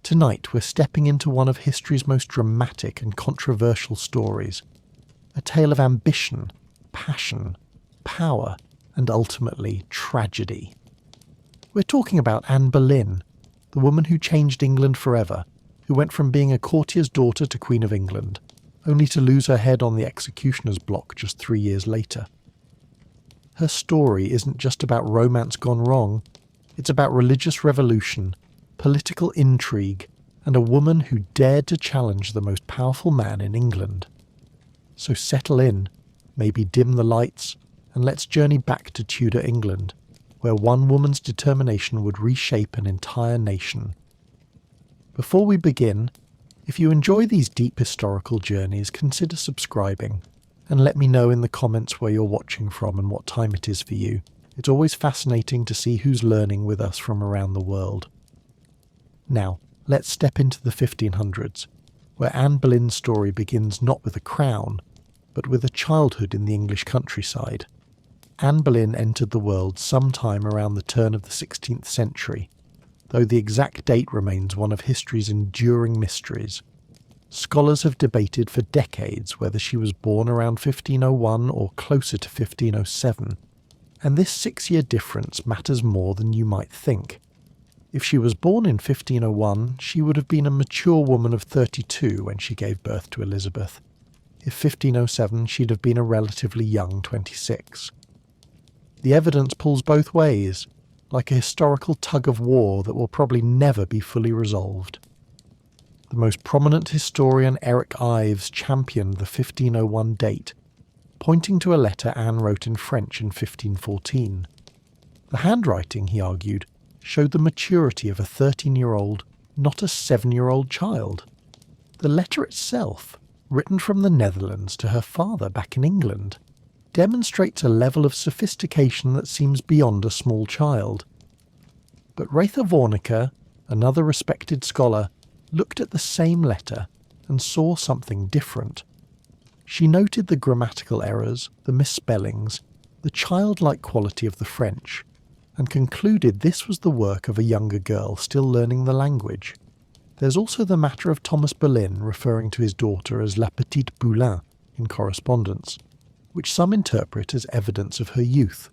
Tonight we're stepping into one of history's most dramatic and controversial stories, a tale of ambition, passion, power, and ultimately tragedy. We're talking about Anne Boleyn, the woman who changed England forever, who went from being a courtier's daughter to Queen of England, only to lose her head on the executioner's block just 3 years later. Her story isn't just about romance gone wrong, it's about religious revolution, political intrigue, and a woman who dared to challenge the most powerful man in England. So settle in, maybe dim the lights, and let's journey back to Tudor England, where one woman's determination would reshape an entire nation. Before we begin, if you enjoy these deep historical journeys, consider subscribing, and let me know in the comments where you're watching from and what time it is for you. It's always fascinating to see who's learning with us from around the world. Now, let's step into the 1500s, where Anne Boleyn's story begins not with a crown, but with a childhood in the English countryside. Anne Boleyn entered the world sometime around the turn of the 16th century, though the exact date remains one of history's enduring mysteries. Scholars have debated for decades whether she was born around 1501 or closer to 1507, and this 6-year difference matters more than you might think. If she was born in 1501, she would have been a mature woman of 32 when she gave birth to Elizabeth. If 1507, she'd have been a relatively young 26. The evidence pulls both ways, like a historical tug-of-war that will probably never be fully resolved. The most prominent historian Eric Ives championed the 1501 date, pointing to a letter Anne wrote in French in 1514. The handwriting, he argued, showed the maturity of a 13-year-old, not a 7-year-old child. The letter itself, written from the Netherlands to her father back in England, demonstrates a level of sophistication that seems beyond a small child. But Reitha Warneke, another respected scholar, looked at the same letter and saw something different. She noted the grammatical errors, the misspellings, the childlike quality of the French, and concluded this was the work of a younger girl still learning the language. There's also the matter of Thomas Boleyn referring to his daughter as La Petite Boleyn in correspondence, which some interpret as evidence of her youth.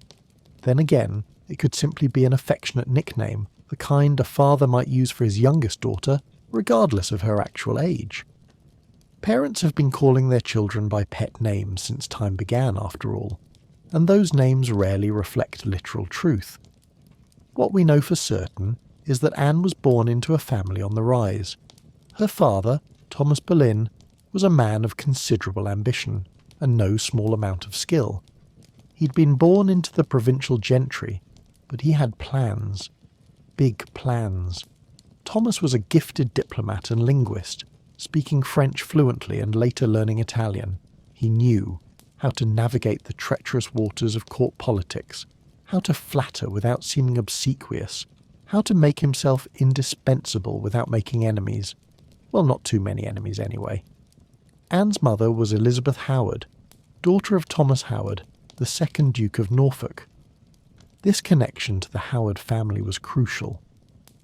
Then again, it could simply be an affectionate nickname, the kind a father might use for his youngest daughter, regardless of her actual age. Parents have been calling their children by pet names since time began, after all, and those names rarely reflect literal truth. What we know for certain is that Anne was born into a family on the rise. Her father, Thomas Boleyn, was a man of considerable ambition and no small amount of skill. He'd been born into the provincial gentry, but he had plans. Big plans. Thomas was a gifted diplomat and linguist, speaking French fluently and later learning Italian. He knew how to navigate the treacherous waters of court politics, how to flatter without seeming obsequious, how to make himself indispensable without making enemies. Well, not too many enemies anyway. Anne's mother was Elizabeth Howard, daughter of Thomas Howard, the 2nd Duke of Norfolk. This connection to the Howard family was crucial.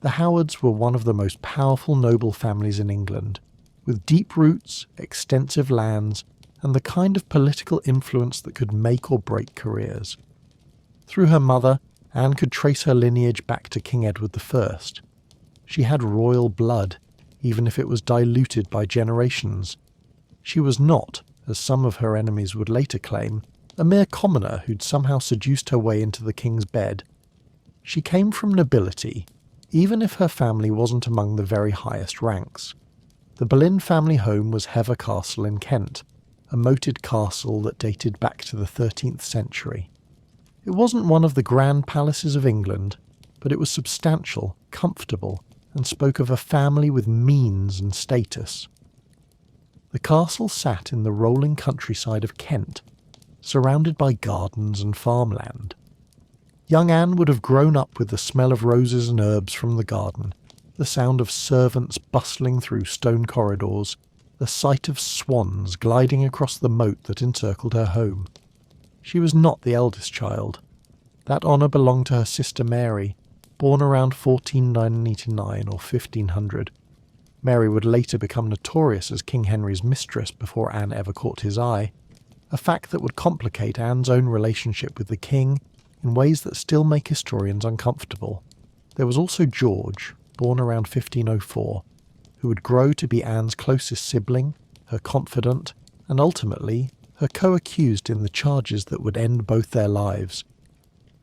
The Howards were one of the most powerful noble families in England, with deep roots, extensive lands, and the kind of political influence that could make or break careers. Through her mother, Anne could trace her lineage back to King Edward I. She had royal blood, even if it was diluted by generations. She was not, as some of her enemies would later claim, a mere commoner who'd somehow seduced her way into the king's bed. She came from nobility, even if her family wasn't among the very highest ranks. The Boleyn family home was Hever Castle in Kent, a moated castle that dated back to the 13th century. It wasn't one of the grand palaces of England, but it was substantial, comfortable, and spoke of a family with means and status. The castle sat in the rolling countryside of Kent, surrounded by gardens and farmland. Young Anne would have grown up with the smell of roses and herbs from the garden, the sound of servants bustling through stone corridors, the sight of swans gliding across the moat that encircled her home. She was not the eldest child. That honour belonged to her sister Mary, born around 1499 or 1500, Mary would later become notorious as King Henry's mistress before Anne ever caught his eye, a fact that would complicate Anne's own relationship with the king in ways that still make historians uncomfortable. There was also George, born around 1504, who would grow to be Anne's closest sibling, her confidant, and ultimately her co-accused in the charges that would end both their lives.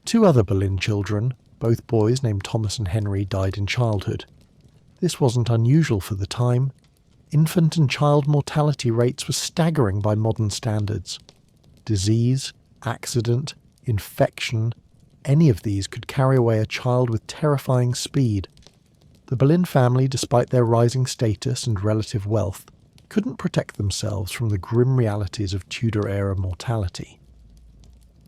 Two other Boleyn children, both boys named Thomas and Henry, died in childhood. This wasn't unusual for the time. Infant and child mortality rates were staggering by modern standards. Disease, accident, infection, any of these could carry away a child with terrifying speed. The Boleyn family, despite their rising status and relative wealth, couldn't protect themselves from the grim realities of Tudor-era mortality.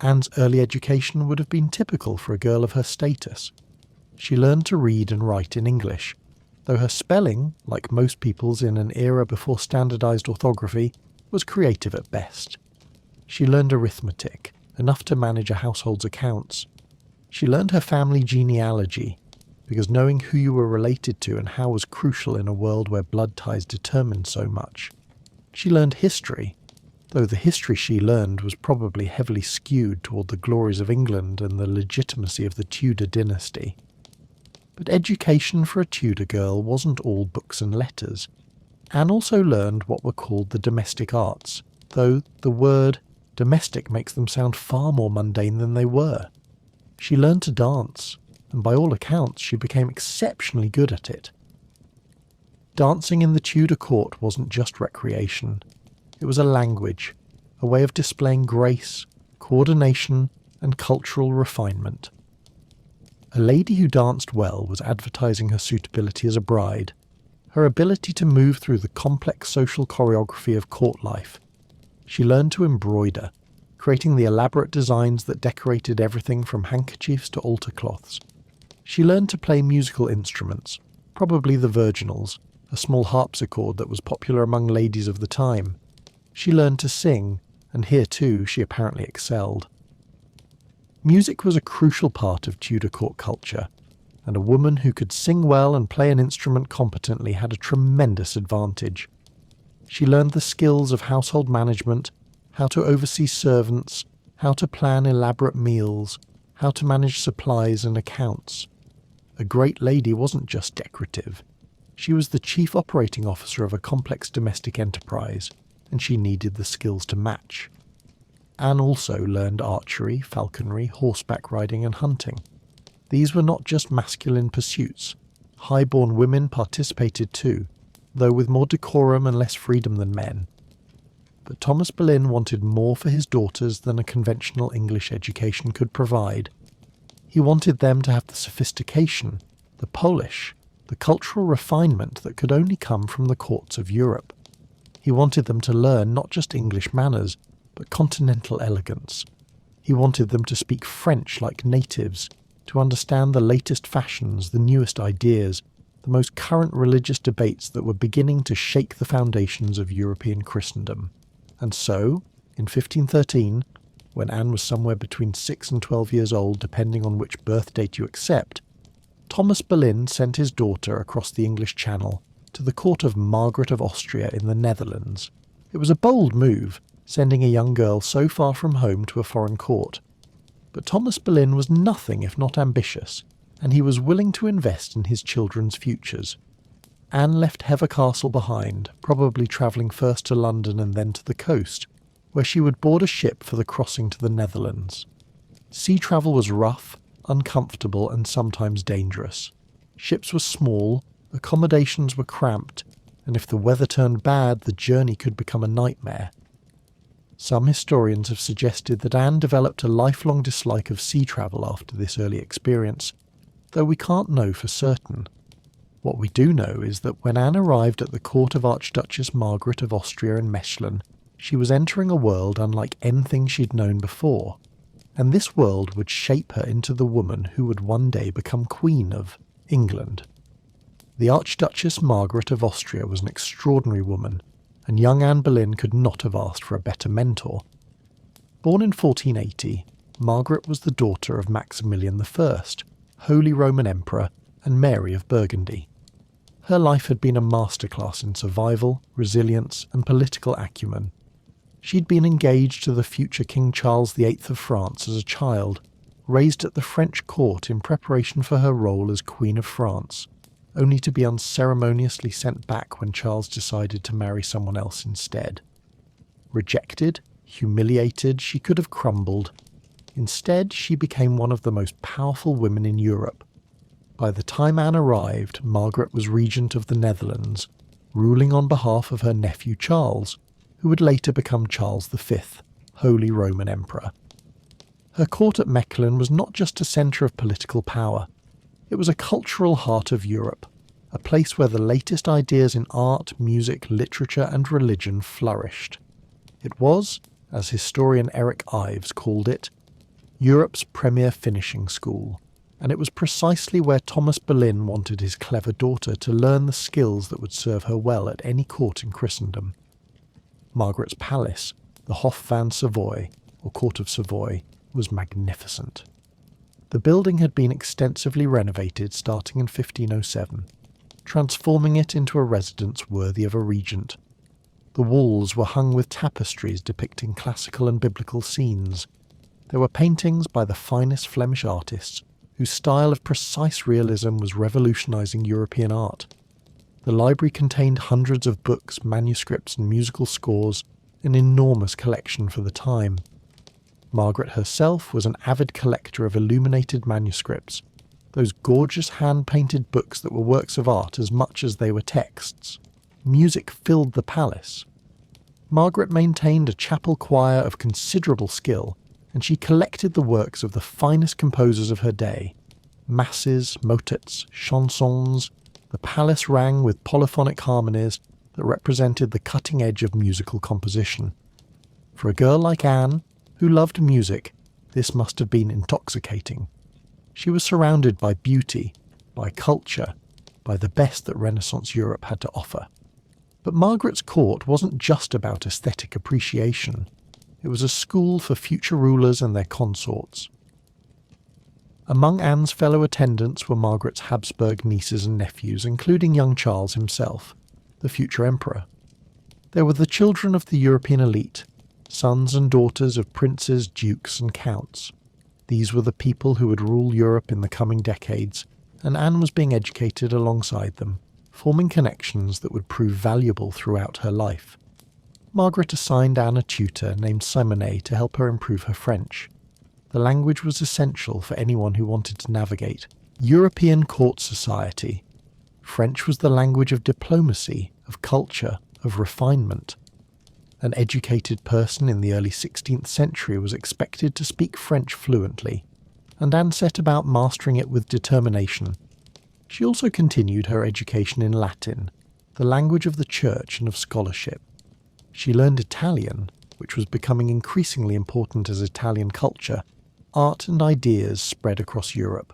Anne's early education would have been typical for a girl of her status. She learned to read and write in English, though her spelling, like most people's in an era before standardised orthography, was creative at best. She learned arithmetic, enough to manage a household's accounts. She learned her family genealogy, because knowing who you were related to and how was crucial in a world where blood ties determined so much. She learned history, though the history she learned was probably heavily skewed toward the glories of England and the legitimacy of the Tudor dynasty. But education for a Tudor girl wasn't all books and letters. Anne also learned what were called the domestic arts, though the word domestic makes them sound far more mundane than they were. She learned to dance, and by all accounts she became exceptionally good at it. Dancing in the Tudor court wasn't just recreation. It was a language, a way of displaying grace, coordination, and cultural refinement. A lady who danced well was advertising her suitability as a bride, her ability to move through the complex social choreography of court life. She learned to embroider, creating the elaborate designs that decorated everything from handkerchiefs to altar cloths. She learned to play musical instruments, probably the virginals, a small harpsichord that was popular among ladies of the time. She learned to sing, and here too she apparently excelled. Music was a crucial part of Tudor court culture, and a woman who could sing well and play an instrument competently had a tremendous advantage. She learned the skills of household management, how to oversee servants, how to plan elaborate meals, how to manage supplies and accounts. A great lady wasn't just decorative. She was the chief operating officer of a complex domestic enterprise, and she needed the skills to match. Anne also learned archery, falconry, horseback riding and hunting. These were not just masculine pursuits. High-born women participated too, though with more decorum and less freedom than men. But Thomas Boleyn wanted more for his daughters than a conventional English education could provide. He wanted them to have the sophistication, the polish, the cultural refinement that could only come from the courts of Europe. He wanted them to learn not just English manners, but continental elegance. He wanted them to speak French like natives, to understand the latest fashions, the newest ideas, the most current religious debates that were beginning to shake the foundations of European Christendom. And so, in 1513, when Anne was somewhere between 6 and 12 years old, depending on which birth date you accept, Thomas Boleyn sent his daughter across the English Channel to the court of Margaret of Austria in the Netherlands. It was a bold move, sending a young girl so far from home to a foreign court. But Thomas Boleyn was nothing if not ambitious, and he was willing to invest in his children's futures. Anne left Hever Castle behind, probably travelling first to London and then to the coast, where she would board a ship for the crossing to the Netherlands. Sea travel was rough, uncomfortable and sometimes dangerous. Ships were small, accommodations were cramped, and if the weather turned bad, the journey could become a nightmare. Some historians have suggested that Anne developed a lifelong dislike of sea travel after this early experience, though we can't know for certain. What we do know is that when Anne arrived at the court of Archduchess Margaret of Austria in Mechlin, she was entering a world unlike anything she'd known before, and this world would shape her into the woman who would one day become Queen of England. The Archduchess Margaret of Austria was an extraordinary woman, and young Anne Boleyn could not have asked for a better mentor. Born in 1480, Margaret was the daughter of Maximilian I, Holy Roman Emperor, and Mary of Burgundy. Her life had been a masterclass in survival, resilience, and political acumen. She'd been engaged to the future King Charles VIII of France as a child, raised at the French court in preparation for her role as Queen of France, only to be unceremoniously sent back when Charles decided to marry someone else instead. Rejected, humiliated, she could have crumbled. Instead, she became one of the most powerful women in Europe. By the time Anne arrived, Margaret was regent of the Netherlands, ruling on behalf of her nephew Charles, who would later become Charles V, Holy Roman Emperor. Her court at Mechlin was not just a centre of political power. It was a cultural heart of Europe, a place where the latest ideas in art, music, literature and religion flourished. It was, as historian Eric Ives called it, Europe's premier finishing school, and it was precisely where Thomas Boleyn wanted his clever daughter to learn the skills that would serve her well at any court in Christendom. Margaret's palace, the Hof van Savoy, or Court of Savoy, was magnificent. The building had been extensively renovated starting in 1507, transforming it into a residence worthy of a regent. The walls were hung with tapestries depicting classical and biblical scenes. There were paintings by the finest Flemish artists, whose style of precise realism was revolutionising European art. The library contained hundreds of books, manuscripts and musical scores, an enormous collection for the time. Margaret herself was an avid collector of illuminated manuscripts, those gorgeous hand-painted books that were works of art as much as they were texts. Music filled the palace. Margaret maintained a chapel choir of considerable skill, and she collected the works of the finest composers of her day. Masses, motets, chansons. The palace rang with polyphonic harmonies that represented the cutting edge of musical composition. For a girl like Anne, who loved music, this must have been intoxicating. She was surrounded by beauty, by culture, by the best that Renaissance Europe had to offer. But Margaret's court wasn't just about aesthetic appreciation. It was a school for future rulers and their consorts. Among Anne's fellow attendants were Margaret's Habsburg nieces and nephews, including young Charles himself, the future emperor. There were the children of the European elite, sons and daughters of princes, dukes and counts. These were the people who would rule Europe in the coming decades, and Anne was being educated alongside them, forming connections that would prove valuable throughout her life. Margaret assigned Anne a tutor named Simonet to help her improve her French. The language was essential for anyone who wanted to navigate European court society. French was the language of diplomacy, of culture, of refinement. An educated person in the early 16th century was expected to speak French fluently, and Anne set about mastering it with determination. She also continued her education in Latin, the language of the church and of scholarship. She learned Italian, which was becoming increasingly important as Italian culture, art and ideas spread across Europe.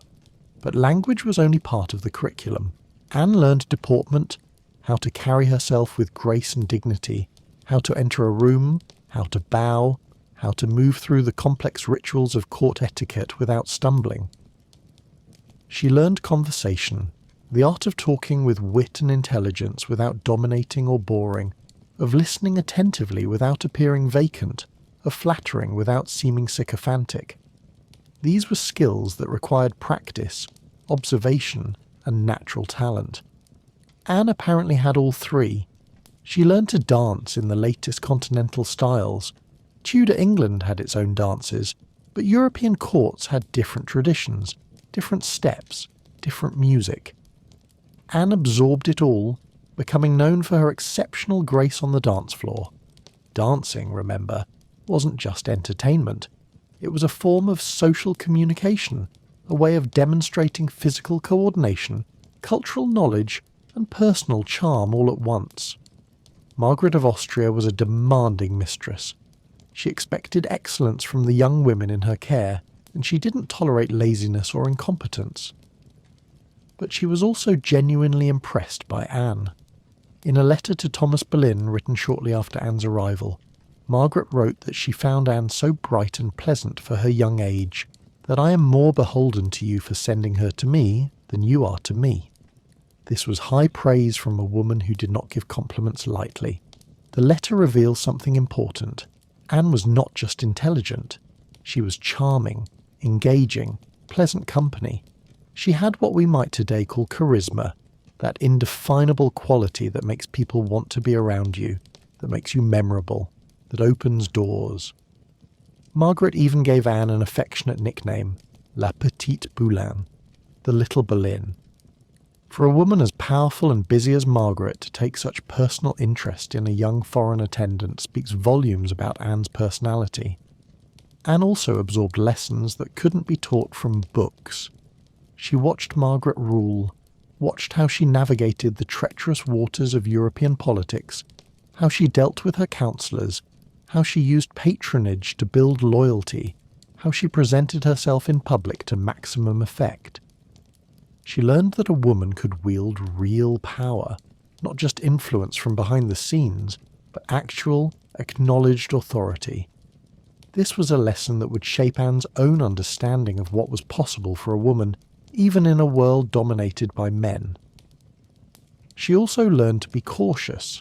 But language was only part of the curriculum. Anne learned deportment, how to carry herself with grace and dignity, how to enter a room, how to bow, how to move through the complex rituals of court etiquette without stumbling. She learned conversation, the art of talking with wit and intelligence without dominating or boring, of listening attentively without appearing vacant, of flattering without seeming sycophantic. These were skills that required practice, observation, and natural talent. Anne apparently had all three. She learned to dance in the latest continental styles. Tudor England had its own dances, but European courts had different traditions, different steps, different music. Anne absorbed it all, becoming known for her exceptional grace on the dance floor. Dancing, remember, wasn't just entertainment. It was a form of social communication, a way of demonstrating physical coordination, cultural knowledge, and personal charm all at once. Margaret of Austria was a demanding mistress. She expected excellence from the young women in her care, and she didn't tolerate laziness or incompetence. But she was also genuinely impressed by Anne. In a letter to Thomas Boleyn written shortly after Anne's arrival, Margaret wrote that she found Anne so bright and pleasant for her young age that I am more beholden to you for sending her to me than you are to me. This was high praise from a woman who did not give compliments lightly. The letter reveals something important. Anne was not just intelligent. She was charming, engaging, pleasant company. She had what we might today call charisma, that indefinable quality that makes people want to be around you, that makes you memorable, that opens doors. Margaret even gave Anne an affectionate nickname, La Petite Boleyn, the Little Boleyn. For a woman as powerful and busy as Margaret to take such personal interest in a young foreign attendant speaks volumes about Anne's personality. Anne also absorbed lessons that couldn't be taught from books. She watched Margaret rule, watched how she navigated the treacherous waters of European politics, how she dealt with her counsellors, how she used patronage to build loyalty, how she presented herself in public to maximum effect. She learned that a woman could wield real power, not just influence from behind the scenes, but actual, acknowledged authority. This was a lesson that would shape Anne's own understanding of what was possible for a woman, even in a world dominated by men. She also learned to be cautious.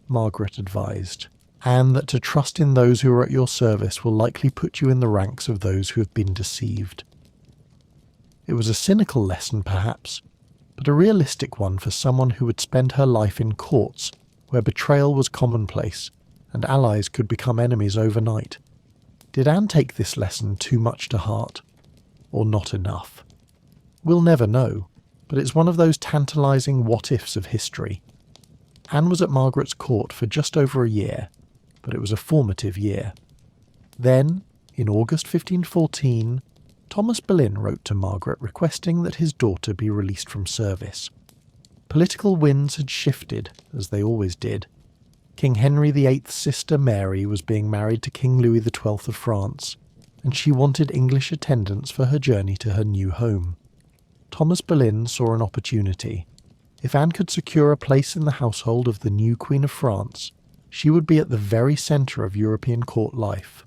Margaret advised Anne that to trust in those who are at your service will likely put you in the ranks of those who have been deceived. It was a cynical lesson, perhaps, but a realistic one for someone who would spend her life in courts where betrayal was commonplace and allies could become enemies overnight. Did Anne take this lesson too much to heart, or not enough? We'll never know, but it's one of those tantalising what-ifs of history. Anne was at Margaret's court for just over a year, but it was a formative year. Then, in August 1514, Thomas Boleyn wrote to Margaret requesting that his daughter be released from service. Political winds had shifted, as they always did. King Henry VIII's sister Mary was being married to King Louis XII of France, and she wanted English attendants for her journey to her new home. Thomas Boleyn saw an opportunity. If Anne could secure a place in the household of the new Queen of France, she would be at the very centre of European court life.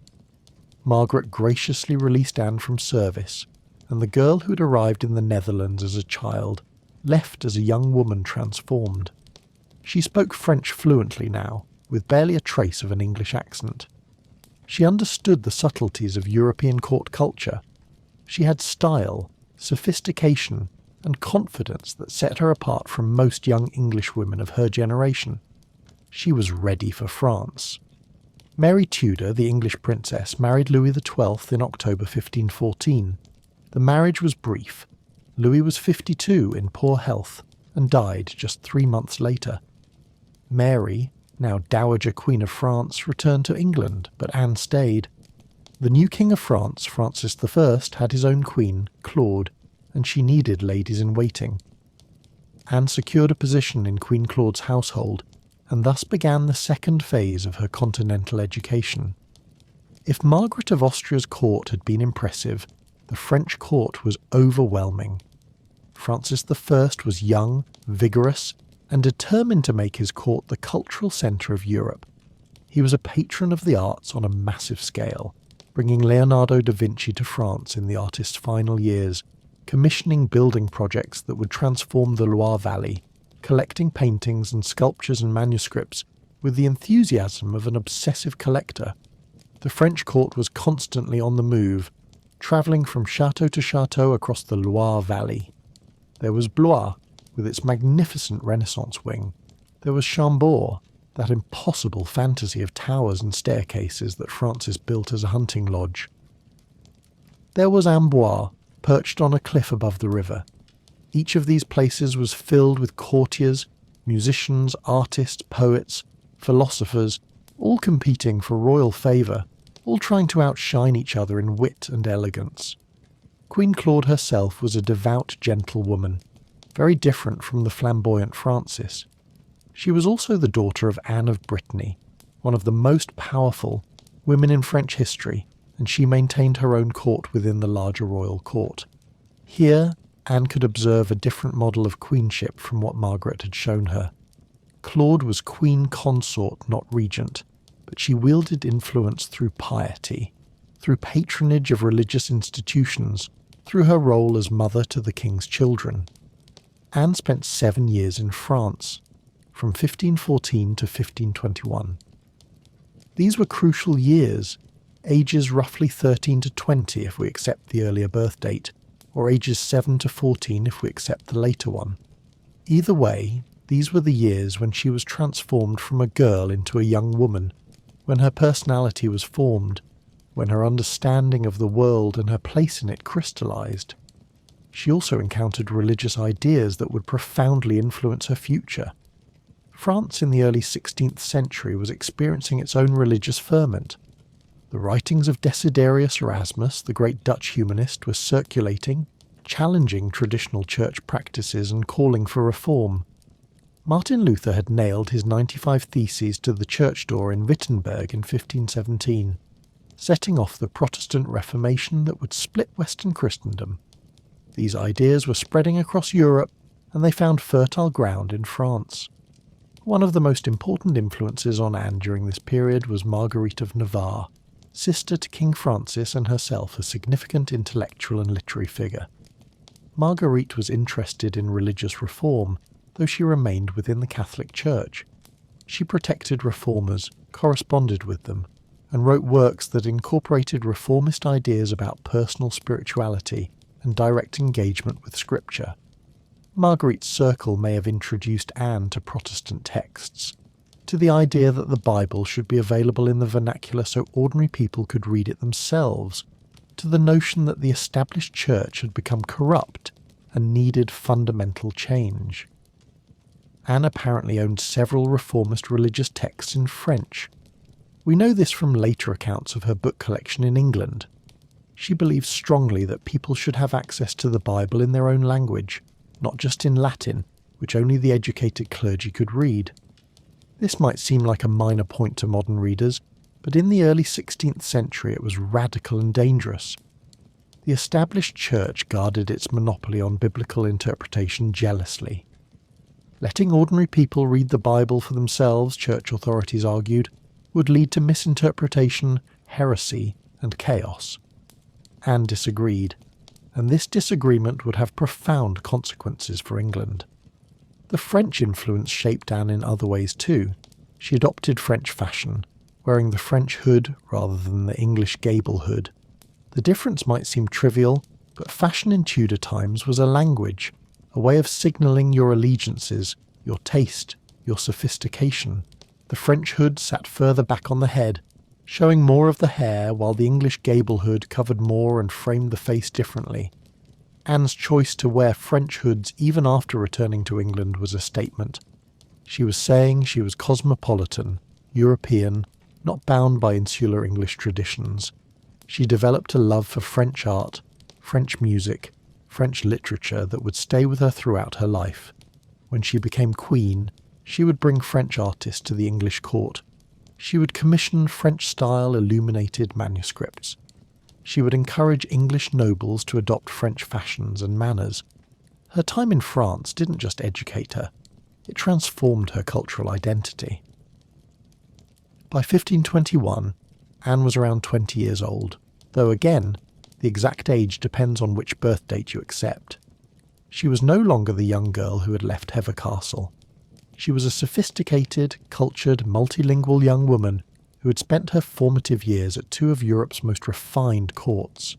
Margaret graciously released Anne from service, and the girl who had arrived in the Netherlands as a child left as a young woman transformed. She spoke French fluently now, with barely a trace of an English accent. She understood the subtleties of European court culture. She had style, sophistication, and confidence that set her apart from most young English women of her generation. She was ready for France. Mary Tudor, the English princess, married Louis XII in October 1514. The marriage was brief. Louis was 52 in poor health and died just 3 months later. Mary, now Dowager Queen of France, returned to England, but Anne stayed. The new King of France, Francis I, had his own queen, Claude, and she needed ladies-in-waiting. Anne secured a position in Queen Claude's household, and thus began the second phase of her continental education. If Margaret of Austria's court had been impressive, the French court was overwhelming. Francis I was young, vigorous, and determined to make his court the cultural centre of Europe. He was a patron of the arts on a massive scale, bringing Leonardo da Vinci to France in the artist's final years, commissioning building projects that would transform the Loire Valley, collecting paintings and sculptures and manuscripts with the enthusiasm of an obsessive collector. The French court was constantly on the move, travelling from chateau to chateau across the Loire Valley. There was Blois, with its magnificent Renaissance wing. There was Chambord, that impossible fantasy of towers and staircases that Francis built as a hunting lodge. There was Amboise, perched on a cliff above the river. Each of these places was filled with courtiers, musicians, artists, poets, philosophers, all competing for royal favour, all trying to outshine each other in wit and elegance. Queen Claude herself was a devout gentlewoman, very different from the flamboyant Francis. She was also the daughter of Anne of Brittany, one of the most powerful women in French history, and she maintained her own court within the larger royal court. Here, Anne could observe a different model of queenship from what Margaret had shown her. Claude was queen consort, not regent, but she wielded influence through piety, through patronage of religious institutions, through her role as mother to the king's children. Anne spent 7 years in France, from 1514 to 1521. These were crucial years, ages roughly 13 to 20 if we accept the earlier birth date, or ages 7 to 14 if we accept the later one. Either way, these were the years when she was transformed from a girl into a young woman, when her personality was formed, when her understanding of the world and her place in it crystallized. She also encountered religious ideas that would profoundly influence her future. France in the early 16th century was experiencing its own religious ferment. The writings of Desiderius Erasmus, the great Dutch humanist, were circulating, challenging traditional church practices and calling for reform. Martin Luther had nailed his 95 Theses to the church door in Wittenberg in 1517, setting off the Protestant Reformation that would split Western Christendom. These ideas were spreading across Europe, and they found fertile ground in France. One of the most important influences on Anne during this period was Marguerite of Navarre, sister to King Francis and herself a significant intellectual and literary figure. Marguerite was interested in religious reform, though she remained within the Catholic Church. She protected reformers, corresponded with them, and wrote works that incorporated reformist ideas about personal spirituality and direct engagement with Scripture. Marguerite's circle may have introduced Anne to Protestant texts, to the idea that the Bible should be available in the vernacular so ordinary people could read it themselves, to the notion that the established church had become corrupt and needed fundamental change. Anne apparently owned several reformist religious texts in French. We know this from later accounts of her book collection in England. She believed strongly that people should have access to the Bible in their own language, not just in Latin, which only the educated clergy could read. This might seem like a minor point to modern readers, but in the early 16th century it was radical and dangerous. The established church guarded its monopoly on biblical interpretation jealously. Letting ordinary people read the Bible for themselves, church authorities argued, would lead to misinterpretation, heresy, and chaos. Anne disagreed, and this disagreement would have profound consequences for England. The French influence shaped Anne in other ways too. She adopted French fashion, wearing the French hood rather than the English gable hood. The difference might seem trivial, but fashion in Tudor times was a language, a way of signalling your allegiances, your taste, your sophistication. The French hood sat further back on the head, showing more of the hair, while the English gable hood covered more and framed the face differently. Anne's choice to wear French hoods even after returning to England was a statement. She was saying she was cosmopolitan, European, not bound by insular English traditions. She developed a love for French art, French music, French literature that would stay with her throughout her life. When she became queen, she would bring French artists to the English court. She would commission French-style illuminated manuscripts. She would encourage English nobles to adopt French fashions and manners. Her time in France didn't just educate her, it transformed her cultural identity. By 1521, Anne was around 20 years old, though again, the exact age depends on which birth date you accept. She was no longer the young girl who had left Hever Castle. She was a sophisticated, cultured, multilingual young woman who had spent her formative years at two of Europe's most refined courts.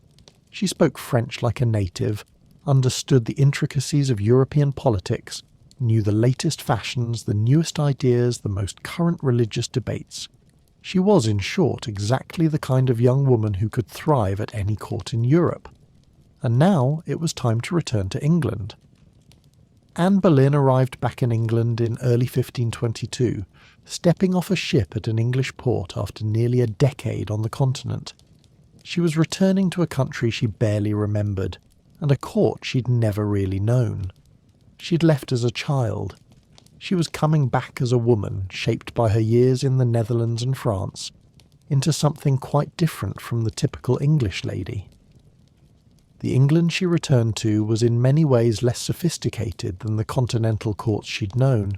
She spoke French like a native, understood the intricacies of European politics, knew the latest fashions, the newest ideas, the most current religious debates. She was, in short, exactly the kind of young woman who could thrive at any court in Europe. And now it was time to return to England. Anne Boleyn arrived back in England in early 1522, stepping off a ship at an English port after nearly a decade on the continent. She was returning to a country she barely remembered, and a court she'd never really known. She'd left as a child. She was coming back as a woman, shaped by her years in the Netherlands and France, into something quite different from the typical English lady. The England she returned to was in many ways less sophisticated than the continental courts she'd known.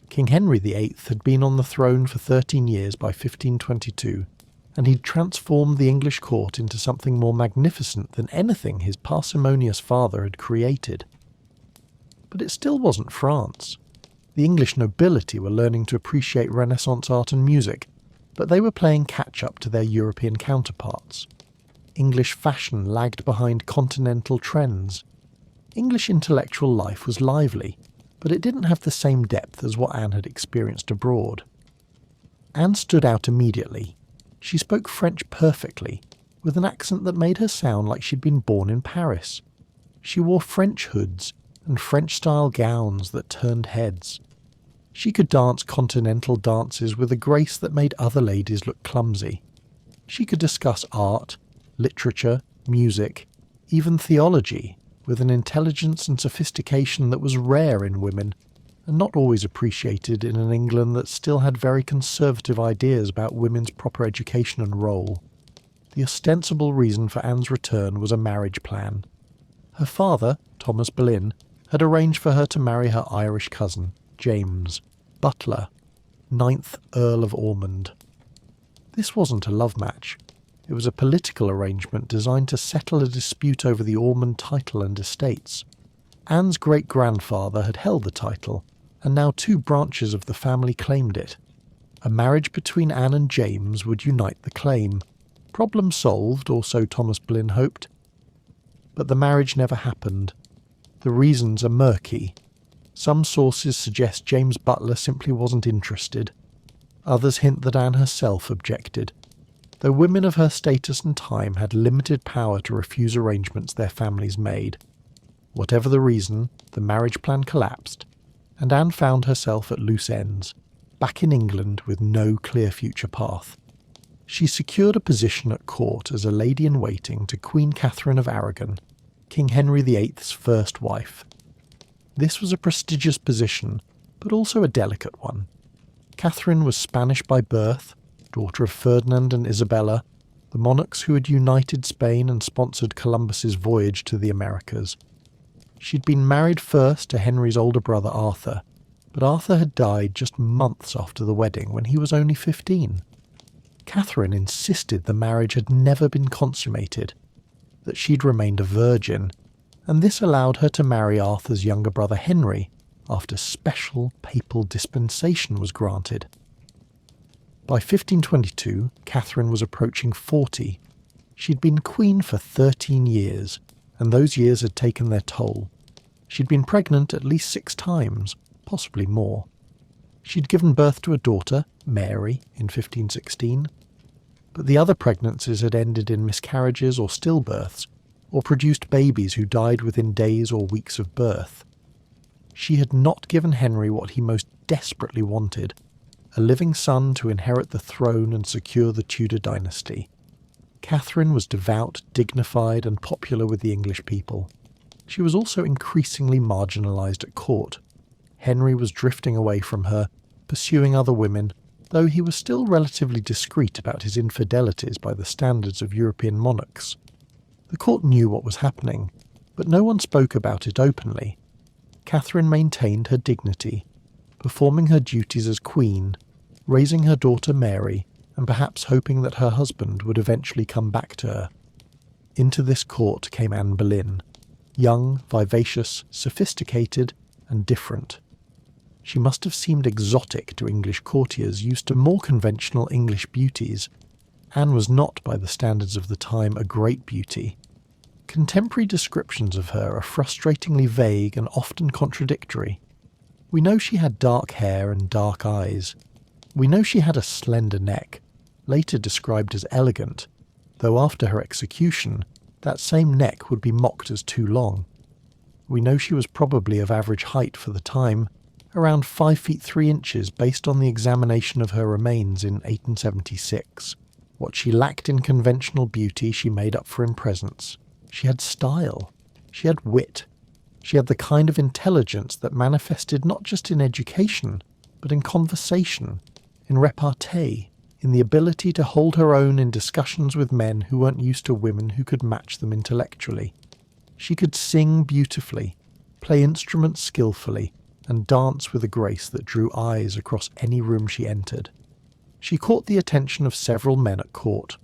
King Henry VIII had been on the throne for 13 years by 1522, and he'd transformed the English court into something more magnificent than anything his parsimonious father had created. But it still wasn't France. The English nobility were learning to appreciate Renaissance art and music, but they were playing catch-up to their European counterparts. English fashion lagged behind continental trends. English intellectual life was lively, but it didn't have the same depth as what Anne had experienced abroad. Anne stood out immediately. She spoke French perfectly, with an accent that made her sound like she'd been born in Paris. She wore French hoods and French-style gowns that turned heads. She could dance continental dances with a grace that made other ladies look clumsy. She could discuss art, literature, music, even theology, with an intelligence and sophistication that was rare in women, and not always appreciated in an England that still had very conservative ideas about women's proper education and role. The ostensible reason for Anne's return was a marriage plan. Her father, Thomas Boleyn, had arranged for her to marry her Irish cousin, James, butler, 9th Earl of Ormond. This wasn't a love match. It was a political arrangement designed to settle a dispute over the Ormond title and estates. Anne's great-grandfather had held the title, and now 2 branches of the family claimed it. A marriage between Anne and James would unite the claim. Problem solved, or so Thomas Boleyn hoped. But the marriage never happened. The reasons are murky. Some sources suggest James Butler simply wasn't interested. Others hint that Anne herself objected, though women of her status and time had limited power to refuse arrangements their families made. Whatever the reason, the marriage plan collapsed, and Anne found herself at loose ends, back in England with no clear future path. She secured a position at court as a lady-in-waiting to Queen Catherine of Aragon, King Henry VIII's first wife. This was a prestigious position, but also a delicate one. Catherine was Spanish by birth, daughter of Ferdinand and Isabella, the monarchs who had united Spain and sponsored Columbus's voyage to the Americas. She'd been married first to Henry's older brother Arthur, but Arthur had died just months after the wedding when he was only 15. Catherine insisted the marriage had never been consummated, that she'd remained a virgin, and this allowed her to marry Arthur's younger brother Henry after special papal dispensation was granted. By 1522, Catherine was approaching 40. She'd been queen for 13 years, and those years had taken their toll. She'd been pregnant at least 6 times, possibly more. She'd given birth to a daughter, Mary, in 1516, but the other pregnancies had ended in miscarriages or stillbirths, or produced babies who died within days or weeks of birth. She had not given Henry what he most desperately wanted, a living son to inherit the throne and secure the Tudor dynasty. Catherine was devout, dignified, and popular with the English people. She was also increasingly marginalised at court. Henry was drifting away from her, pursuing other women, though he was still relatively discreet about his infidelities by the standards of European monarchs. The court knew what was happening, but no one spoke about it openly. Catherine maintained her dignity, performing her duties as queen, raising her daughter Mary, and perhaps hoping that her husband would eventually come back to her. Into this court came Anne Boleyn, young, vivacious, sophisticated, and different. She must have seemed exotic to English courtiers used to more conventional English beauties. Anne was not, by the standards of the time, a great beauty. Contemporary descriptions of her are frustratingly vague and often contradictory. We know she had dark hair and dark eyes. We know she had a slender neck, later described as elegant, though after her execution, that same neck would be mocked as too long. We know she was probably of average height for the time, around 5 feet 3 inches based on the examination of her remains in 1876. What she lacked in conventional beauty she made up for in presence. She had style. She had wit. She had the kind of intelligence that manifested not just in education, but in conversation, in repartee, in the ability to hold her own in discussions with men who weren't used to women who could match them intellectually. She could sing beautifully, play instruments skillfully, and dance with a grace that drew eyes across any room she entered. She caught the attention of several men at court.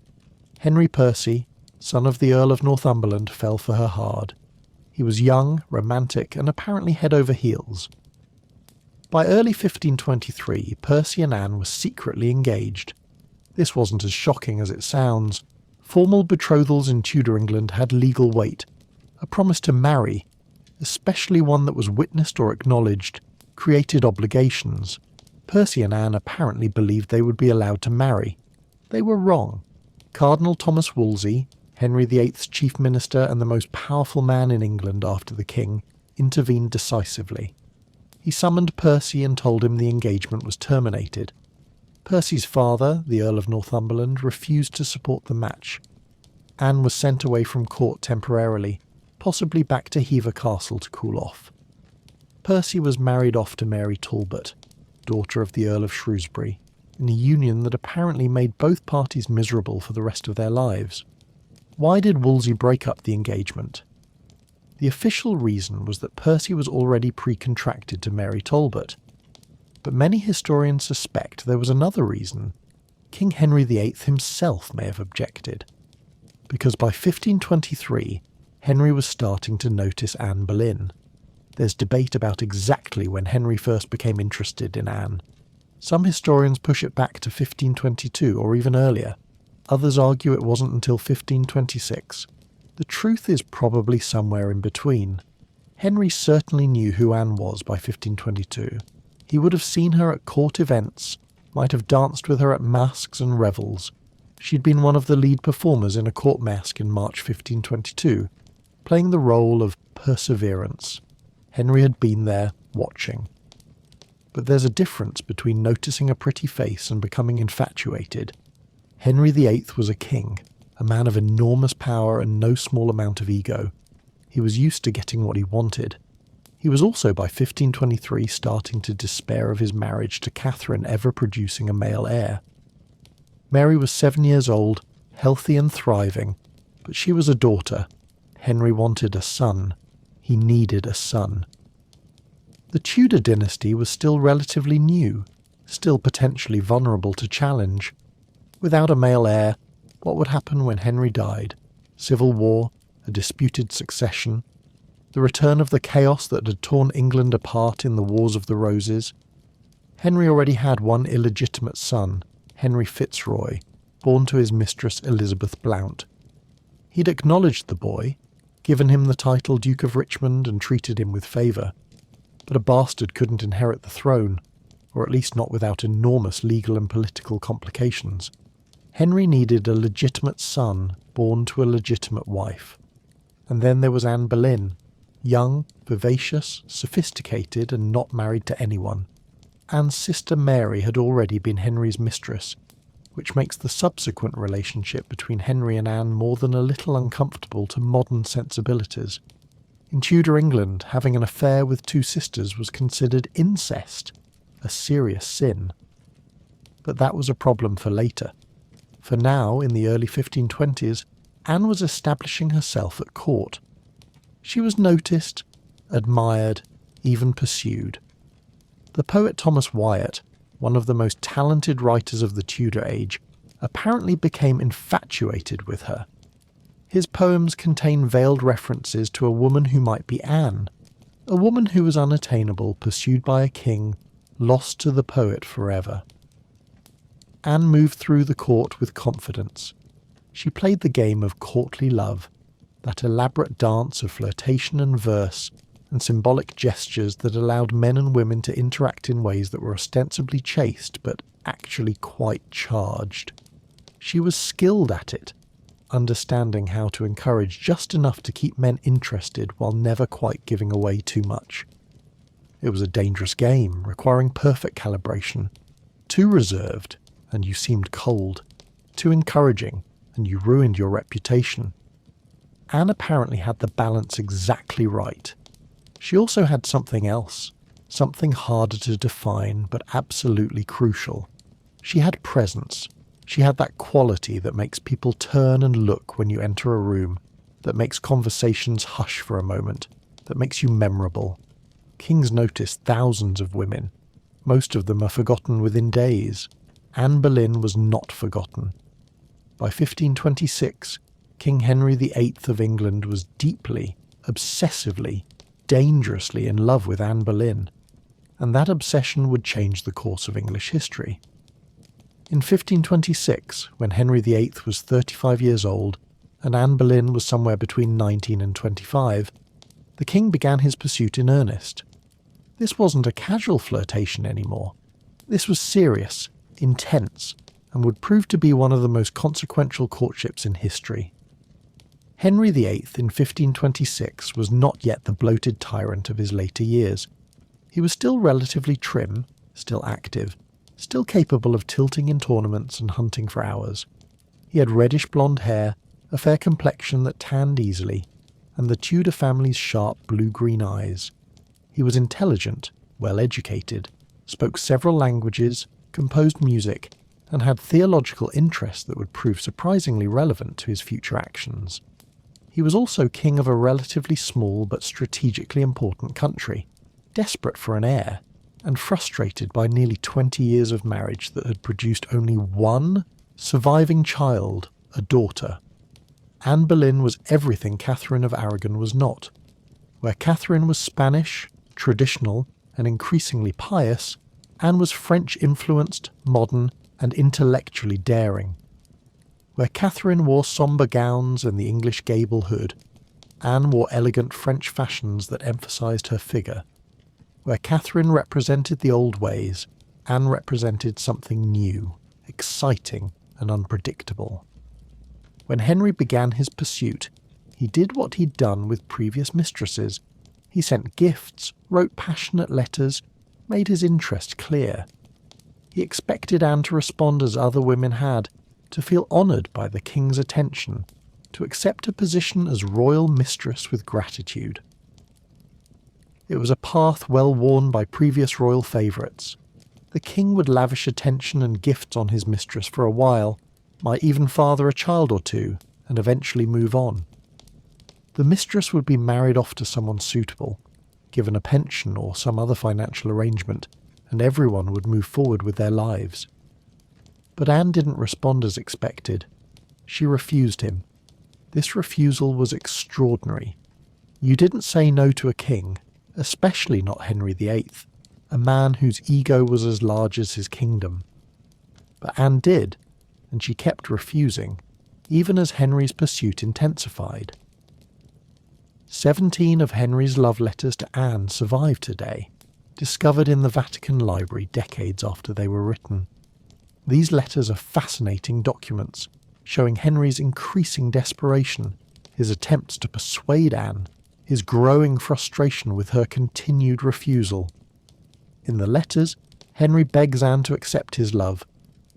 Henry Percy, son of the Earl of Northumberland, fell for her hard. He was young, romantic, and apparently head over heels. By early 1523, Percy and Anne were secretly engaged. This wasn't as shocking as it sounds. Formal betrothals in Tudor England had legal weight. A promise to marry, especially one that was witnessed or acknowledged, created obligations. Percy and Anne apparently believed they would be allowed to marry. They were wrong. Cardinal Thomas Wolsey, Henry VIII's chief minister and the most powerful man in England after the king, intervened decisively. He summoned Percy and told him the engagement was terminated. Percy's father, the Earl of Northumberland, refused to support the match. Anne was sent away from court temporarily, possibly back to Hever Castle to cool off. Percy was married off to Mary Talbot, daughter of the Earl of Shrewsbury, in a union that apparently made both parties miserable for the rest of their lives. Why did Wolsey break up the engagement? The official reason was that Percy was already pre-contracted to Mary Talbot. But many historians suspect there was another reason. King Henry VIII himself may have objected. Because by 1523, Henry was starting to notice Anne Boleyn. There's debate about exactly when Henry first became interested in Anne. Some historians push it back to 1522 or even earlier. Others argue it wasn't until 1526. The truth is probably somewhere in between. Henry certainly knew who Anne was by 1522. He would have seen her at court events, might have danced with her at masques and revels. She'd been one of the lead performers in a court masque in March 1522, playing the role of Perseverance. Henry had been there, watching. But there's a difference between noticing a pretty face and becoming infatuated. Henry VIII was a king, a man of enormous power and no small amount of ego. He was used to getting what he wanted. He was also by 1523 starting to despair of his marriage to Catherine ever producing a male heir. Mary was 7 years old, healthy and thriving, but she was a daughter. Henry wanted a son. He needed a son. The Tudor dynasty was still relatively new, still potentially vulnerable to challenge. Without a male heir, what would happen when Henry died? Civil war, a disputed succession, the return of the chaos that had torn England apart in the Wars of the Roses. Henry already had one illegitimate son, Henry Fitzroy, born to his mistress Elizabeth Blount. He'd acknowledged the boy, given him the title Duke of Richmond and treated him with favour. But a bastard couldn't inherit the throne, or at least not without enormous legal and political complications. Henry needed a legitimate son born to a legitimate wife. And then there was Anne Boleyn, young, vivacious, sophisticated, and not married to anyone. Anne's sister Mary had already been Henry's mistress, which makes the subsequent relationship between Henry and Anne more than a little uncomfortable to modern sensibilities. In Tudor England, having an affair with two sisters was considered incest, a serious sin. But that was a problem for later. For now, in the early 1520s, Anne was establishing herself at court. She was noticed, admired, even pursued. The poet Thomas Wyatt, one of the most talented writers of the Tudor age, apparently became infatuated with her. His poems contain veiled references to a woman who might be Anne, a woman who was unattainable, pursued by a king, lost to the poet forever. Anne moved through the court with confidence. She played the game of courtly love, that elaborate dance of flirtation and verse, and symbolic gestures that allowed men and women to interact in ways that were ostensibly chaste but actually quite charged. She was skilled at it, understanding how to encourage just enough to keep men interested while never quite giving away too much. It was a dangerous game, requiring perfect calibration. Too reserved, and you seemed cold. Too encouraging, and you ruined your reputation. Anne apparently had the balance exactly right. She also had something else, something harder to define but absolutely crucial. She had presence. She had that quality that makes people turn and look when you enter a room, that makes conversations hush for a moment, that makes you memorable. Kings notice thousands of women. Most of them are forgotten within days. Anne Boleyn was not forgotten. By 1526, King Henry VIII of England was deeply, obsessively, dangerously in love with Anne Boleyn, and that obsession would change the course of English history. In 1526, when Henry VIII was 35 years old and Anne Boleyn was somewhere between 19 and 25, the king began his pursuit in earnest. This wasn't a casual flirtation anymore. This was serious, intense, and would prove to be one of the most consequential courtships in history. Henry VIII in 1526 was not yet the bloated tyrant of his later years. He was still relatively trim, still active, still capable of tilting in tournaments and hunting for hours. He had reddish blonde hair, a fair complexion that tanned easily, and the Tudor family's sharp blue-green eyes. He was intelligent, well-educated, spoke several languages, composed music, and had theological interests that would prove surprisingly relevant to his future actions. He was also king of a relatively small but strategically important country, desperate for an heir, and frustrated by nearly 20 years of marriage that had produced only one surviving child, a daughter. Anne Boleyn was everything Catherine of Aragon was not. Where Catherine was Spanish, traditional, and increasingly pious, Anne was French-influenced, modern, and intellectually daring. Where Catherine wore sombre gowns and the English gable hood, Anne wore elegant French fashions that emphasised her figure. Where Catherine represented the old ways, Anne represented something new, exciting, and unpredictable. When Henry began his pursuit, he did what he'd done with previous mistresses. He sent gifts, wrote passionate letters, made his interest clear. He expected Anne to respond as other women had, to feel honoured by the king's attention, to accept a position as royal mistress with gratitude. It was a path well worn by previous royal favourites. The king would lavish attention and gifts on his mistress for a while, might even father a child or two, and eventually move on. The mistress would be married off to someone suitable, given a pension or some other financial arrangement, and everyone would move forward with their lives. But Anne didn't respond as expected. She refused him. This refusal was extraordinary. You didn't say no to a king, especially not Henry VIII, a man whose ego was as large as his kingdom. But Anne did, and she kept refusing, even as Henry's pursuit intensified. 17 of Henry's love letters to Anne survive today, discovered in the Vatican Library decades after they were written. These letters are fascinating documents, showing Henry's increasing desperation, his attempts to persuade Anne, his growing frustration with her continued refusal. In the letters, Henry begs Anne to accept his love,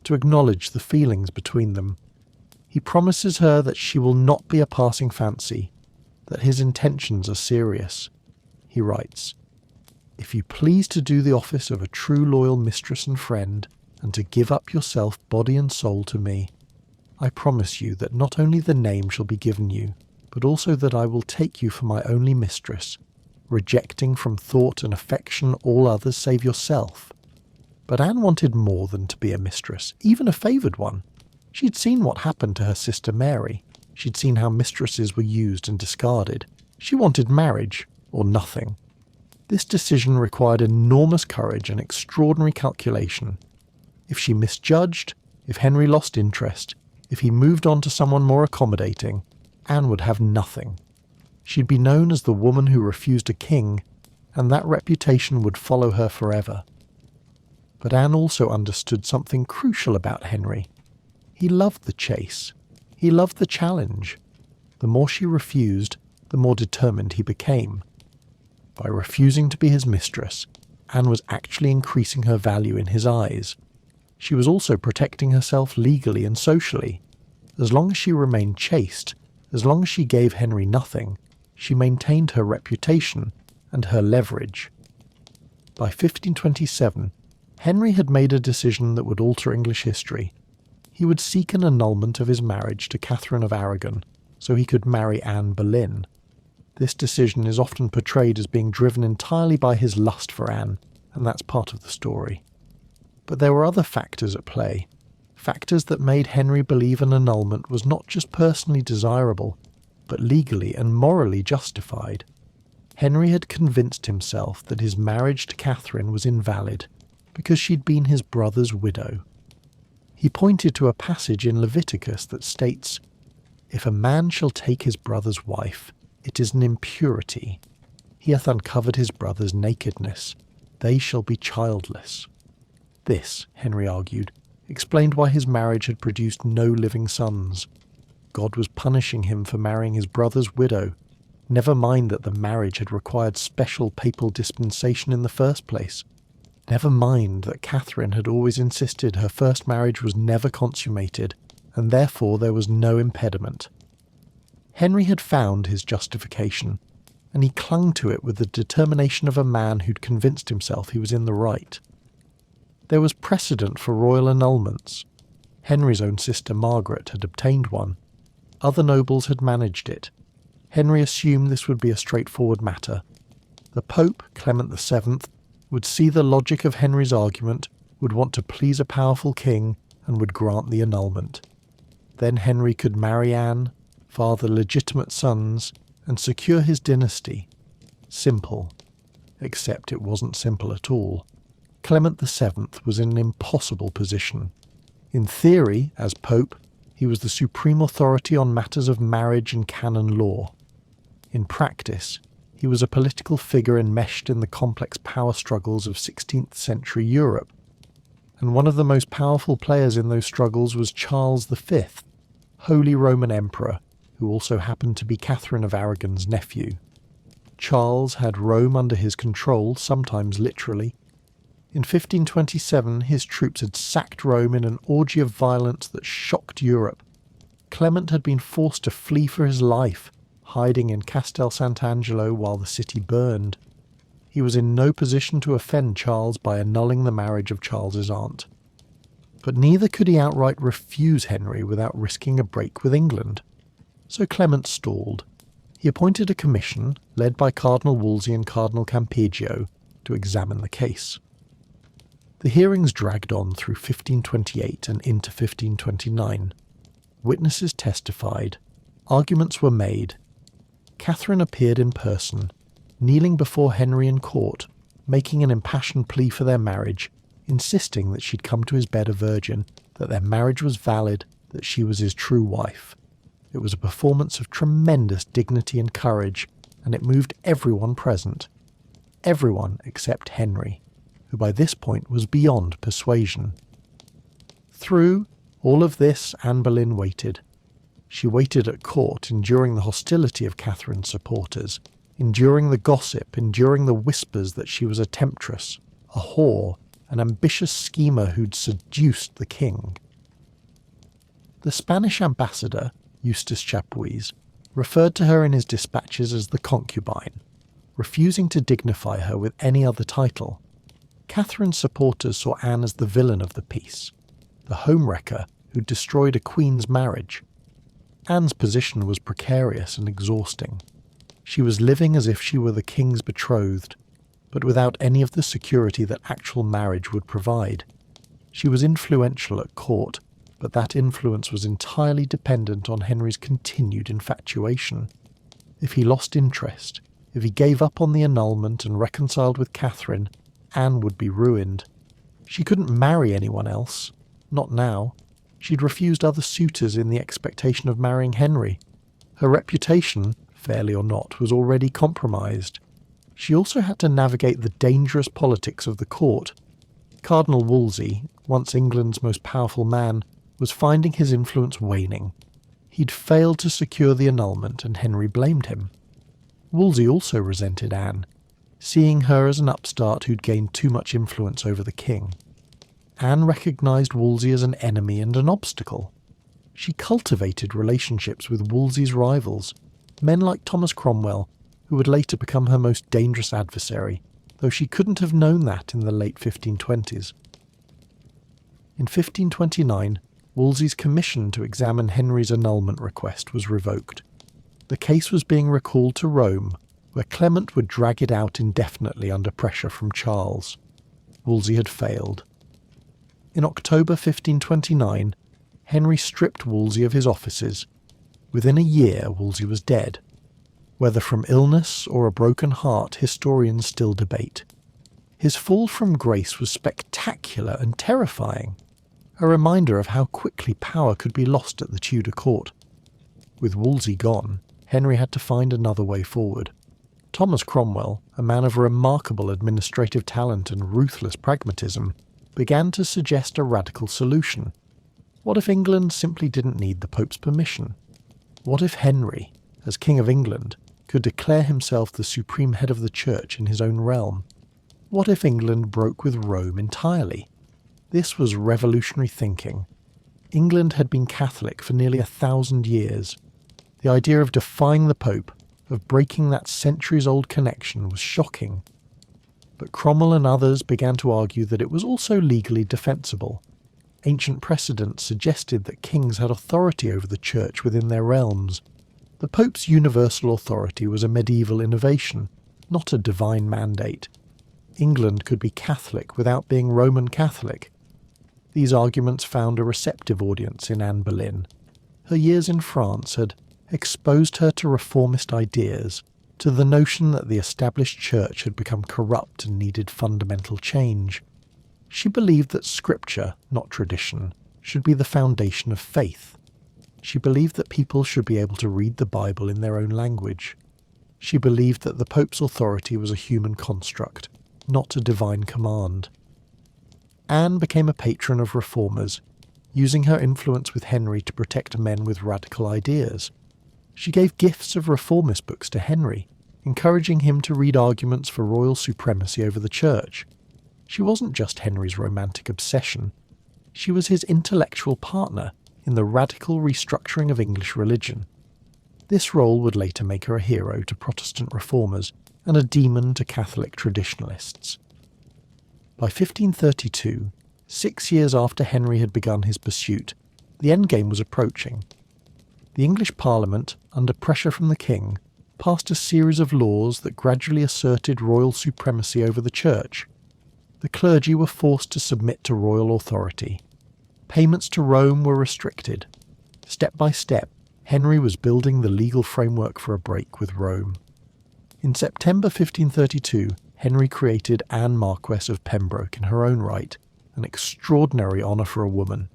to acknowledge the feelings between them. He promises her that she will not be a passing fancy, that his intentions are serious. He writes, "If you please to do the office of a true loyal mistress and friend, and to give up yourself body and soul to me, I promise you that not only the name shall be given you, but also that I will take you for my only mistress, rejecting from thought and affection all others save yourself." But Anne wanted more than to be a mistress, even a favoured one. She'd seen what happened to her sister Mary. She'd seen how mistresses were used and discarded. She wanted marriage, or nothing. This decision required enormous courage and extraordinary calculation. If she misjudged, if Henry lost interest, if he moved on to someone more accommodating, Anne would have nothing. She'd be known as the woman who refused a king, and that reputation would follow her forever. But Anne also understood something crucial about Henry. He loved the chase. He loved the challenge. The more she refused, the more determined he became. By refusing to be his mistress, Anne was actually increasing her value in his eyes. She was also protecting herself legally and socially. As long as she remained chaste, as long as she gave Henry nothing, she maintained her reputation and her leverage. By 1527, Henry had made a decision that would alter English history. He would seek an annulment of his marriage to Catherine of Aragon, so he could marry Anne Boleyn. This decision is often portrayed as being driven entirely by his lust for Anne, and that's part of the story. But there were other factors at play, factors that made Henry believe an annulment was not just personally desirable, but legally and morally justified. Henry had convinced himself that his marriage to Catherine was invalid because she'd been his brother's widow. He pointed to a passage in Leviticus that states, "If a man shall take his brother's wife, it is an impurity. He hath uncovered his brother's nakedness. They shall be childless." This, Henry argued, explained why his marriage had produced no living sons. God was punishing him for marrying his brother's widow. Never mind that the marriage had required special papal dispensation in the first place. Never mind that Catherine had always insisted her first marriage was never consummated, and therefore there was no impediment. Henry had found his justification, and he clung to it with the determination of a man who'd convinced himself he was in the right. There was precedent for royal annulments. Henry's own sister Margaret had obtained one. Other nobles had managed it. Henry assumed this would be a straightforward matter. The Pope, Clement VII, would see the logic of Henry's argument, would want to please a powerful king, and would grant the annulment. Then Henry could marry Anne, father legitimate sons, and secure his dynasty. Simple. Except it wasn't simple at all. Clement VII was in an impossible position. In theory, as Pope, he was the supreme authority on matters of marriage and canon law. In practice, he was a political figure enmeshed in the complex power struggles of 16th century Europe, and one of the most powerful players in those struggles was Charles V, Holy Roman Emperor, who also happened to be Catherine of Aragon's nephew. Charles had Rome under his control, sometimes literally. In 1527 his troops had sacked Rome in an orgy of violence that shocked Europe. Clement had been forced to flee for his life, hiding in Castel Sant'Angelo while the city burned. He was in no position to offend Charles by annulling the marriage of Charles's aunt. But neither could he outright refuse Henry without risking a break with England. So Clement stalled. He appointed a commission, led by Cardinal Wolsey and Cardinal Campeggio, to examine the case. The hearings dragged on through 1528 and into 1529. Witnesses testified. Arguments were made. Catherine appeared in person, kneeling before Henry in court, making an impassioned plea for their marriage, insisting that she'd come to his bed a virgin, that their marriage was valid, that she was his true wife. It was a performance of tremendous dignity and courage, and it moved everyone present. Everyone except Henry, who by this point was beyond persuasion. Through all of this, Anne Boleyn waited. She waited at court, enduring the hostility of Catherine's supporters, enduring the gossip, enduring the whispers that she was a temptress, a whore, an ambitious schemer who'd seduced the king. The Spanish ambassador, Eustace Chapuis, referred to her in his dispatches as the concubine, refusing to dignify her with any other title. Catherine's supporters saw Anne as the villain of the piece, the homewrecker who'd destroyed a queen's marriage. Anne's position was precarious and exhausting. She was living as if she were the king's betrothed, but without any of the security that actual marriage would provide. She was influential at court, but that influence was entirely dependent on Henry's continued infatuation. If he lost interest, if he gave up on the annulment and reconciled with Catherine, Anne would be ruined. She couldn't marry anyone else. Not now. She'd refused other suitors in the expectation of marrying Henry. Her reputation, fairly or not, was already compromised. She also had to navigate the dangerous politics of the court. Cardinal Wolsey, once England's most powerful man, was finding his influence waning. He'd failed to secure the annulment, and Henry blamed him. Wolsey also resented Anne, seeing her as an upstart who'd gained too much influence over the king. Anne recognised Wolsey as an enemy and an obstacle. She cultivated relationships with Wolsey's rivals, men like Thomas Cromwell, who would later become her most dangerous adversary, though she couldn't have known that in the late 1520s. In 1529, Wolsey's commission to examine Henry's annulment request was revoked. The case was being recalled to Rome, where Clement would drag it out indefinitely under pressure from Charles. Wolsey had failed. In October 1529, Henry stripped Wolsey of his offices. Within a year, Wolsey was dead. Whether from illness or a broken heart, historians still debate. His fall from grace was spectacular and terrifying, a reminder of how quickly power could be lost at the Tudor court. With Wolsey gone, Henry had to find another way forward. Thomas Cromwell, a man of remarkable administrative talent and ruthless pragmatism, began to suggest a radical solution. What if England simply didn't need the Pope's permission? What if Henry, as King of England, could declare himself the supreme head of the Church in his own realm? What if England broke with Rome entirely? This was revolutionary thinking. England had been Catholic for nearly 1,000 years. The idea of defying the Pope, of breaking that centuries-old connection, was shocking. But Cromwell and others began to argue that it was also legally defensible. Ancient precedent suggested that kings had authority over the Church within their realms. The Pope's universal authority was a medieval innovation, not a divine mandate. England could be Catholic without being Roman Catholic. These arguments found a receptive audience in Anne Boleyn. Her years in France had exposed her to reformist ideas, to the notion that the established church had become corrupt and needed fundamental change. She believed that scripture, not tradition, should be the foundation of faith. She believed that people should be able to read the Bible in their own language. She believed that the Pope's authority was a human construct, not a divine command. Anne became a patron of reformers, using her influence with Henry to protect men with radical ideas. She gave gifts of reformist books to Henry, encouraging him to read arguments for royal supremacy over the Church. She wasn't just Henry's romantic obsession. She was his intellectual partner in the radical restructuring of English religion. This role would later make her a hero to Protestant reformers and a demon to Catholic traditionalists. By 1532, 6 years after Henry had begun his pursuit, the endgame was approaching. The English Parliament, under pressure from the king, passed a series of laws that gradually asserted royal supremacy over the Church. The clergy were forced to submit to royal authority. Payments to Rome were restricted. Step by step, Henry was building the legal framework for a break with Rome. In September 1532, Henry created Anne Marquess of Pembroke in her own right, an extraordinary honour for a woman.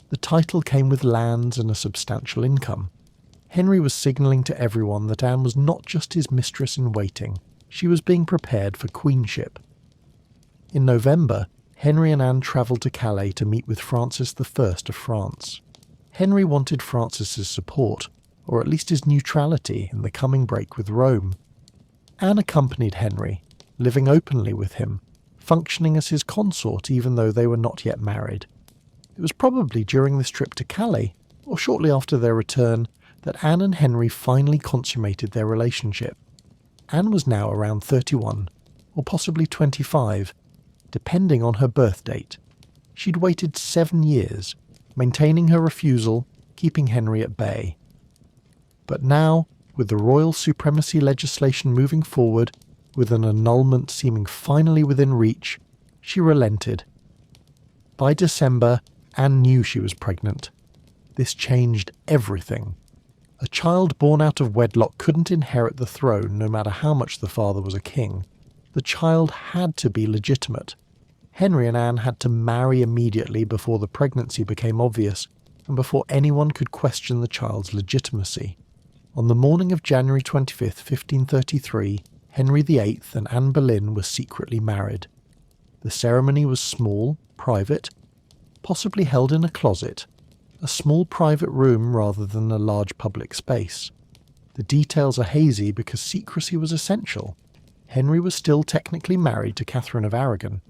The title came with lands and a substantial income. Henry was signalling to everyone that Anne was not just his mistress-in-waiting, she was being prepared for queenship. In November, Henry and Anne travelled to Calais to meet with Francis I of France. Henry wanted Francis's support, or at least his neutrality, in the coming break with Rome. Anne accompanied Henry, living openly with him, functioning as his consort even though they were not yet married. It was probably during this trip to Calais, or shortly after their return, that Anne and Henry finally consummated their relationship. Anne was now around 31, or possibly 25, depending on her birth date. She'd waited 7 years, maintaining her refusal, keeping Henry at bay. But now, with the royal supremacy legislation moving forward, with an annulment seeming finally within reach, she relented. By December, Anne knew she was pregnant. This changed everything. A child born out of wedlock couldn't inherit the throne no matter how much the father was a king. The child had to be legitimate. Henry and Anne had to marry immediately before the pregnancy became obvious, and before anyone could question the child's legitimacy. On the morning of January 25, 1533, Henry VIII and Anne Boleyn were secretly married. The ceremony was small, private, possibly held in a closet, a small private room rather than a large public space. The details are hazy because secrecy was essential. Henry was still technically married to Catherine of Aragon.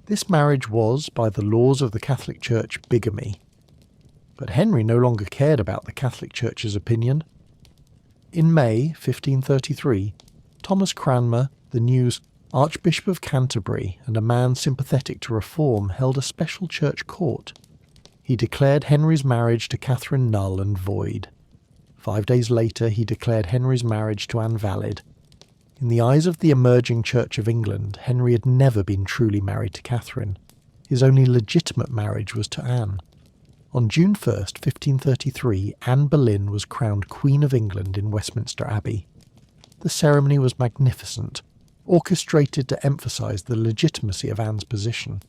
This marriage was, by the laws of the Catholic Church, bigamy. But Henry no longer cared about the Catholic Church's opinion. In May 1533, Thomas Cranmer, the news Archbishop of Canterbury and a man sympathetic to reform, held a special church court. He declared Henry's marriage to Catherine null and void. 5 days later he declared Henry's marriage to Anne valid. In the eyes of the emerging Church of England, Henry had never been truly married to Catherine. His only legitimate marriage was to Anne. On June 1st, 1533, Anne Boleyn was crowned Queen of England in Westminster Abbey. The ceremony was magnificent, orchestrated to emphasise the legitimacy of Anne's position.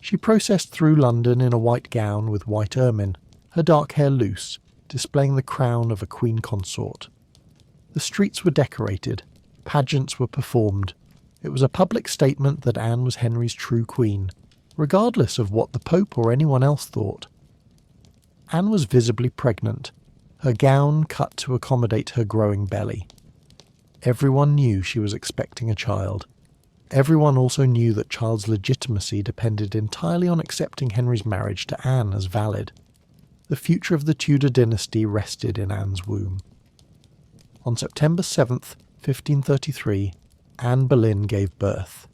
She processed through London in a white gown with white ermine, her dark hair loose, displaying the crown of a queen consort. The streets were decorated, pageants were performed. It was a public statement that Anne was Henry's true queen, regardless of what the Pope or anyone else thought. Anne was visibly pregnant, her gown cut to accommodate her growing belly. Everyone knew she was expecting a child. Everyone also knew that child's legitimacy depended entirely on accepting Henry's marriage to Anne as valid. The future of the Tudor dynasty rested in Anne's womb. On September 7th, 1533, Anne Boleyn gave birth.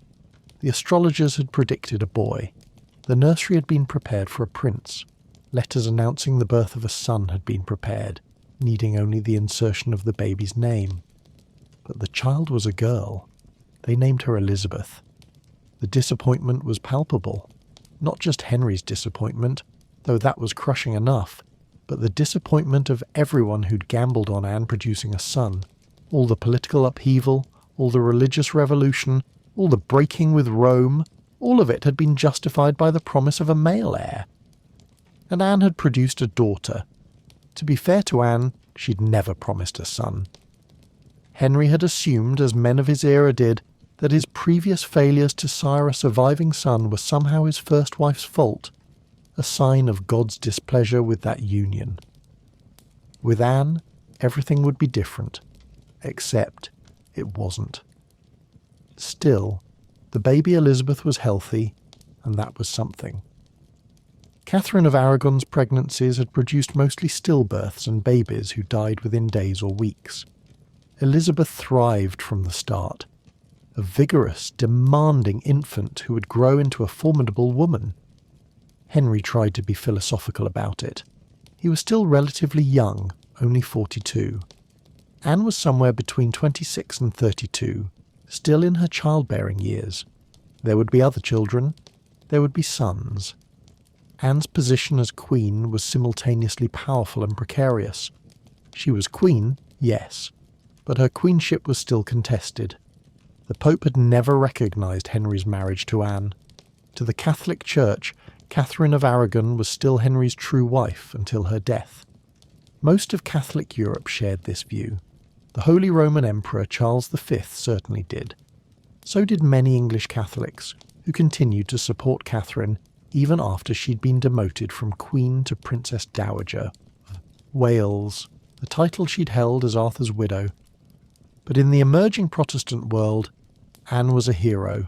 The astrologers had predicted a boy. The nursery had been prepared for a prince. Letters announcing the birth of a son had been prepared, needing only the insertion of the baby's name. But the child was a girl. They named her Elizabeth. The disappointment was palpable. Not just Henry's disappointment, though that was crushing enough, but the disappointment of everyone who'd gambled on Anne producing a son. All the political upheaval, all the religious revolution, all the breaking with Rome, all of it had been justified by the promise of a male heir. And Anne had produced a daughter. To be fair to Anne, she'd never promised a son. Henry had assumed, as men of his era did, that his previous failures to sire a surviving son were somehow his first wife's fault, a sign of God's displeasure with that union. With Anne, everything would be different, except it wasn't. Still, the baby Elizabeth was healthy, and that was something. Catherine of Aragon's pregnancies had produced mostly stillbirths and babies who died within days or weeks. Elizabeth thrived from the start, a vigorous, demanding infant who would grow into a formidable woman. Henry tried to be philosophical about it. He was still relatively young, only 42. Anne was somewhere between 26 and 32, still in her childbearing years. There would be other children. There would be sons. Anne's position as queen was simultaneously powerful and precarious. She was queen, yes, but her queenship was still contested. The Pope had never recognised Henry's marriage to Anne. To the Catholic Church, Catherine of Aragon was still Henry's true wife until her death. Most of Catholic Europe shared this view. The Holy Roman Emperor Charles V certainly did. So did many English Catholics, who continued to support Catherine even after she'd been demoted from Queen to Princess Dowager of Wales, the title she'd held as Arthur's widow. But in the emerging Protestant world, Anne was a hero.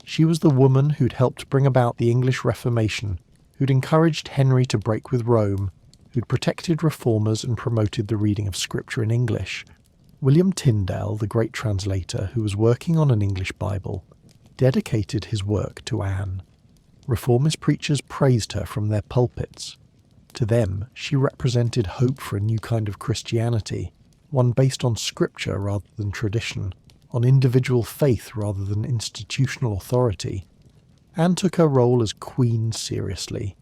She was the woman who'd helped bring about the English Reformation, who'd encouraged Henry to break with Rome, who'd protected reformers and promoted the reading of scripture in English. William Tyndale, the great translator who was working on an English Bible, dedicated his work to Anne. Reformist preachers praised her from their pulpits. To them, she represented hope for a new kind of Christianity, one based on scripture rather than tradition, on individual faith rather than institutional authority. Anne took her role as queen seriously.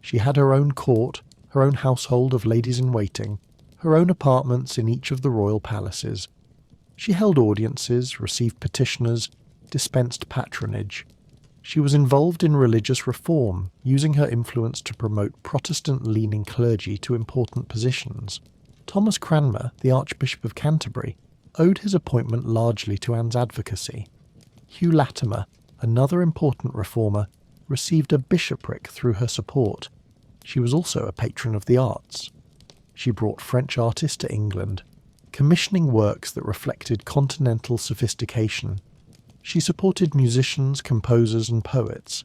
She had her own court, her own household of ladies-in-waiting, her own apartments in each of the royal palaces. She held audiences, received petitioners, dispensed patronage. She was involved in religious reform, using her influence to promote Protestant-leaning clergy to important positions. Thomas Cranmer, the Archbishop of Canterbury, owed his appointment largely to Anne's advocacy. Hugh Latimer, another important reformer, received a bishopric through her support. She was also a patron of the arts. She brought French artists to England, commissioning works that reflected continental sophistication. She supported musicians, composers and poets.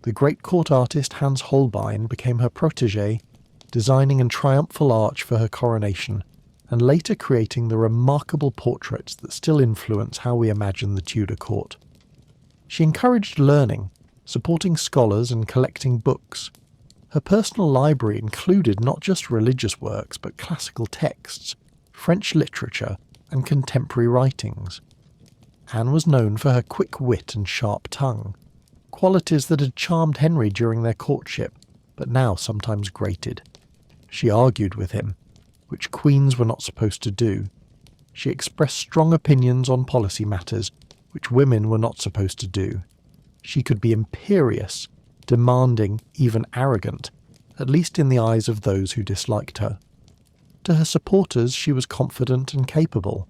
The great court artist Hans Holbein became her protégé, designing a triumphal arch for her coronation, and later creating the remarkable portraits that still influence how we imagine the Tudor court. She encouraged learning, supporting scholars and collecting books. Her personal library included not just religious works but classical texts, French literature and contemporary writings. Anne was known for her quick wit and sharp tongue, qualities that had charmed Henry during their courtship, but now sometimes grated. She argued with him, which queens were not supposed to do. She expressed strong opinions on policy matters, which women were not supposed to do. She could be imperious, demanding, even arrogant, at least in the eyes of those who disliked her. To her supporters she was confident and capable.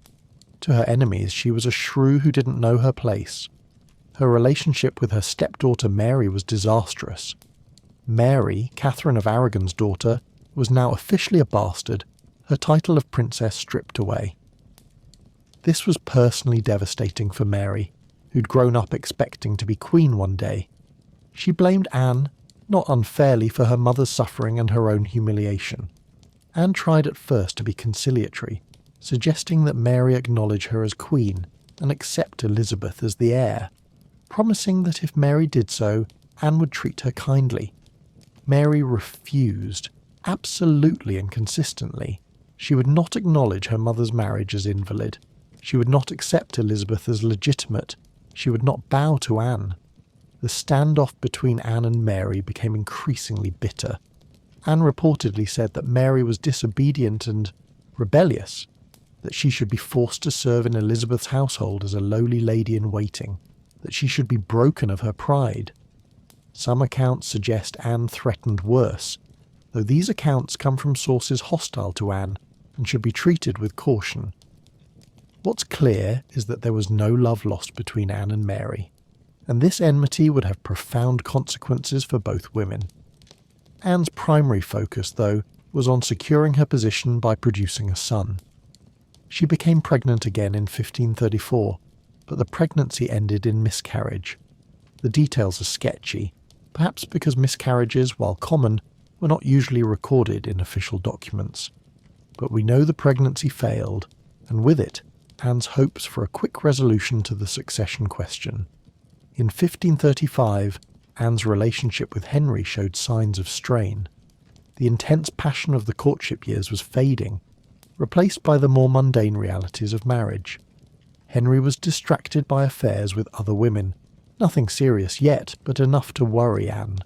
To her enemies she was a shrew who didn't know her place. Her relationship with her stepdaughter Mary was disastrous. Mary, Catherine of Aragon's daughter, was now officially a bastard, her title of princess stripped away. This was personally devastating for Mary, who'd grown up expecting to be queen one day. She blamed Anne, not unfairly, for her mother's suffering and her own humiliation. Anne tried at first to be conciliatory, suggesting that Mary acknowledge her as queen and accept Elizabeth as the heir, promising that if Mary did so, Anne would treat her kindly. Mary refused, absolutely and consistently. She would not acknowledge her mother's marriage as invalid. She would not accept Elizabeth as legitimate. She would not bow to Anne. The standoff between Anne and Mary became increasingly bitter. Anne reportedly said that Mary was disobedient and rebellious, that she should be forced to serve in Elizabeth's household as a lowly lady-in-waiting, that she should be broken of her pride. Some accounts suggest Anne threatened worse, though these accounts come from sources hostile to Anne and should be treated with caution. What's clear is that there was no love lost between Anne and Mary, and this enmity would have profound consequences for both women. Anne's primary focus, though, was on securing her position by producing a son. She became pregnant again in 1534, but the pregnancy ended in miscarriage. The details are sketchy, perhaps because miscarriages, while common, were not usually recorded in official documents. But we know the pregnancy failed, and with it, Anne's hopes for a quick resolution to the succession question. In 1535, Anne's relationship with Henry showed signs of strain. The intense passion of the courtship years was fading, replaced by the more mundane realities of marriage. Henry was distracted by affairs with other women, nothing serious yet, but enough to worry Anne.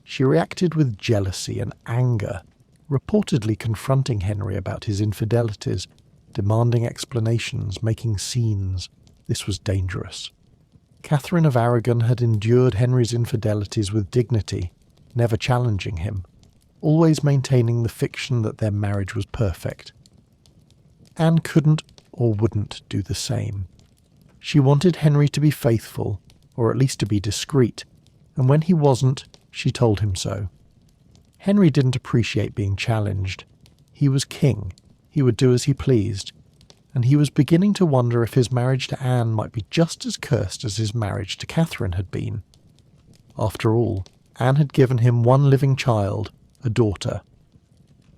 She reacted with jealousy and anger, reportedly confronting Henry about his infidelities, demanding explanations, making scenes. This was dangerous. Catherine of Aragon had endured Henry's infidelities with dignity, never challenging him, always maintaining the fiction that their marriage was perfect. Anne couldn't or wouldn't do the same. She wanted Henry to be faithful, or at least to be discreet, and when he wasn't, she told him so. Henry didn't appreciate being challenged. He was king. He would do as he pleased, and he was beginning to wonder if his marriage to Anne might be just as cursed as his marriage to Catherine had been. After all, Anne had given him one living child, a daughter.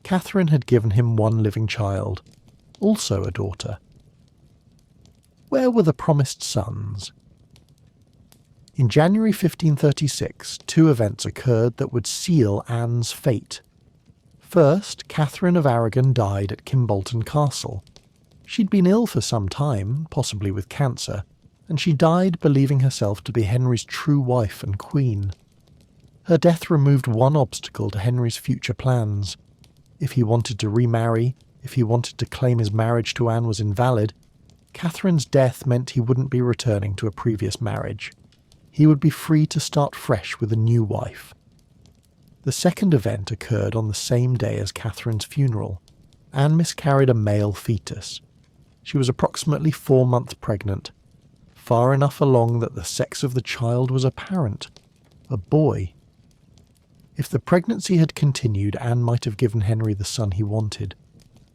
Catherine had given him one living child, also a daughter. Where were the promised sons? In January 1536, two events occurred that would seal Anne's fate. First, Catherine of Aragon died at Kimbolton Castle. She'd been ill for some time, possibly with cancer, and she died believing herself to be Henry's true wife and queen. Her death removed one obstacle to Henry's future plans. If he wanted to remarry, if he wanted to claim his marriage to Anne was invalid, Catherine's death meant he wouldn't be returning to a previous marriage. He would be free to start fresh with a new wife. The second event occurred on the same day as Catherine's funeral. Anne miscarried a male fetus. She was approximately 4 months pregnant, far enough along that the sex of the child was apparent. A boy. If the pregnancy had continued, Anne might have given Henry the son he wanted.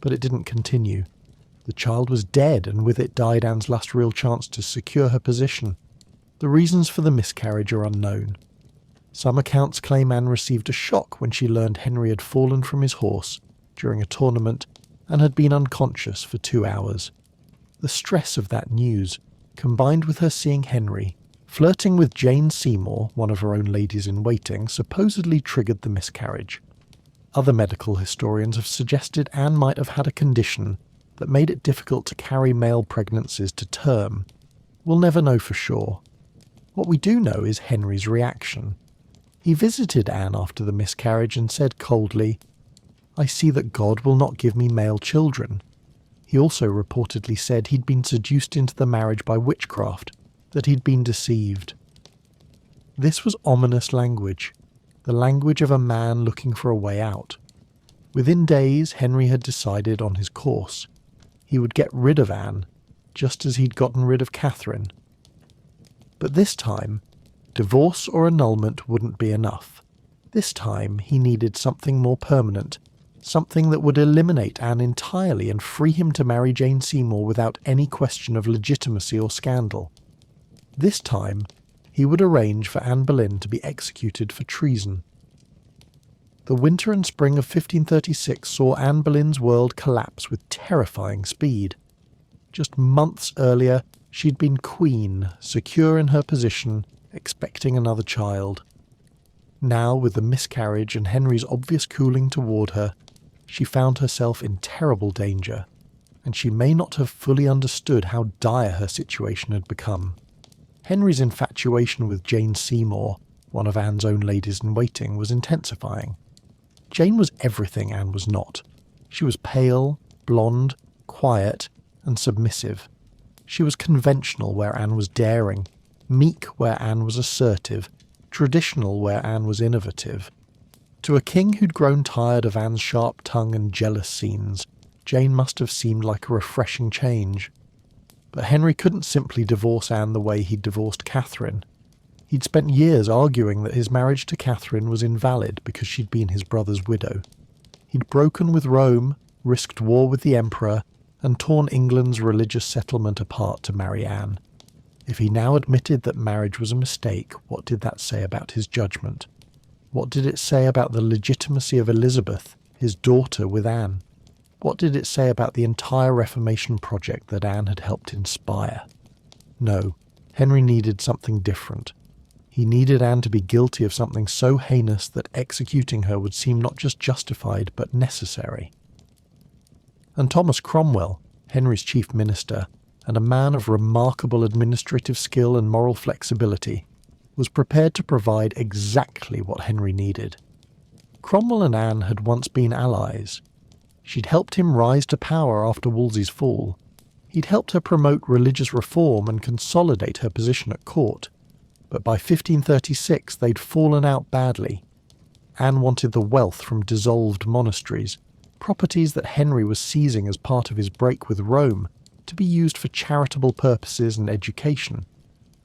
But it didn't continue. The child was dead, and with it died Anne's last real chance to secure her position. The reasons for the miscarriage are unknown. Some accounts claim Anne received a shock when she learned Henry had fallen from his horse during a tournament and had been unconscious for 2 hours. The stress of that news, combined with her seeing Henry flirting with Jane Seymour, one of her own ladies-in-waiting, supposedly triggered the miscarriage. Other medical historians have suggested Anne might have had a condition that made it difficult to carry male pregnancies to term. We'll never know for sure. What we do know is Henry's reaction. He visited Anne after the miscarriage and said coldly, "I see that God will not give me male children." He also reportedly said he'd been seduced into the marriage by witchcraft, that he'd been deceived. This was ominous language, the language of a man looking for a way out. Within days, Henry had decided on his course. He would get rid of Anne, just as he'd gotten rid of Catherine. But this time, divorce or annulment wouldn't be enough. This time, he needed something more permanent, something that would eliminate Anne entirely and free him to marry Jane Seymour without any question of legitimacy or scandal. This time, he would arrange for Anne Boleyn to be executed for treason. The winter and spring of 1536 saw Anne Boleyn's world collapse with terrifying speed. Just months earlier, she'd been queen, secure in her position, expecting another child. Now, with the miscarriage and Henry's obvious cooling toward her, she found herself in terrible danger, and she may not have fully understood how dire her situation had become. Henry's infatuation with Jane Seymour, one of Anne's own ladies-in-waiting, was intensifying. Jane was everything Anne was not. She was pale, blonde, quiet, and submissive. She was conventional where Anne was daring, meek where Anne was assertive, traditional where Anne was innovative. To a king who'd grown tired of Anne's sharp tongue and jealous scenes, Jane must have seemed like a refreshing change. But Henry couldn't simply divorce Anne the way he'd divorced Catherine. He'd spent years arguing that his marriage to Catherine was invalid because she'd been his brother's widow. He'd broken with Rome, risked war with the Emperor, and torn England's religious settlement apart to marry Anne. If he now admitted that marriage was a mistake, what did that say about his judgment? What did it say about the legitimacy of Elizabeth, his daughter with Anne? What did it say about the entire Reformation project that Anne had helped inspire? No, Henry needed something different. He needed Anne to be guilty of something so heinous that executing her would seem not just justified but necessary. And Thomas Cromwell, Henry's chief minister, and a man of remarkable administrative skill and moral flexibility, was prepared to provide exactly what Henry needed. Cromwell and Anne had once been allies. She'd helped him rise to power after Wolsey's fall. He'd helped her promote religious reform and consolidate her position at court. But by 1536 they'd fallen out badly. Anne wanted the wealth from dissolved monasteries, properties that Henry was seizing as part of his break with Rome, to be used for charitable purposes and education.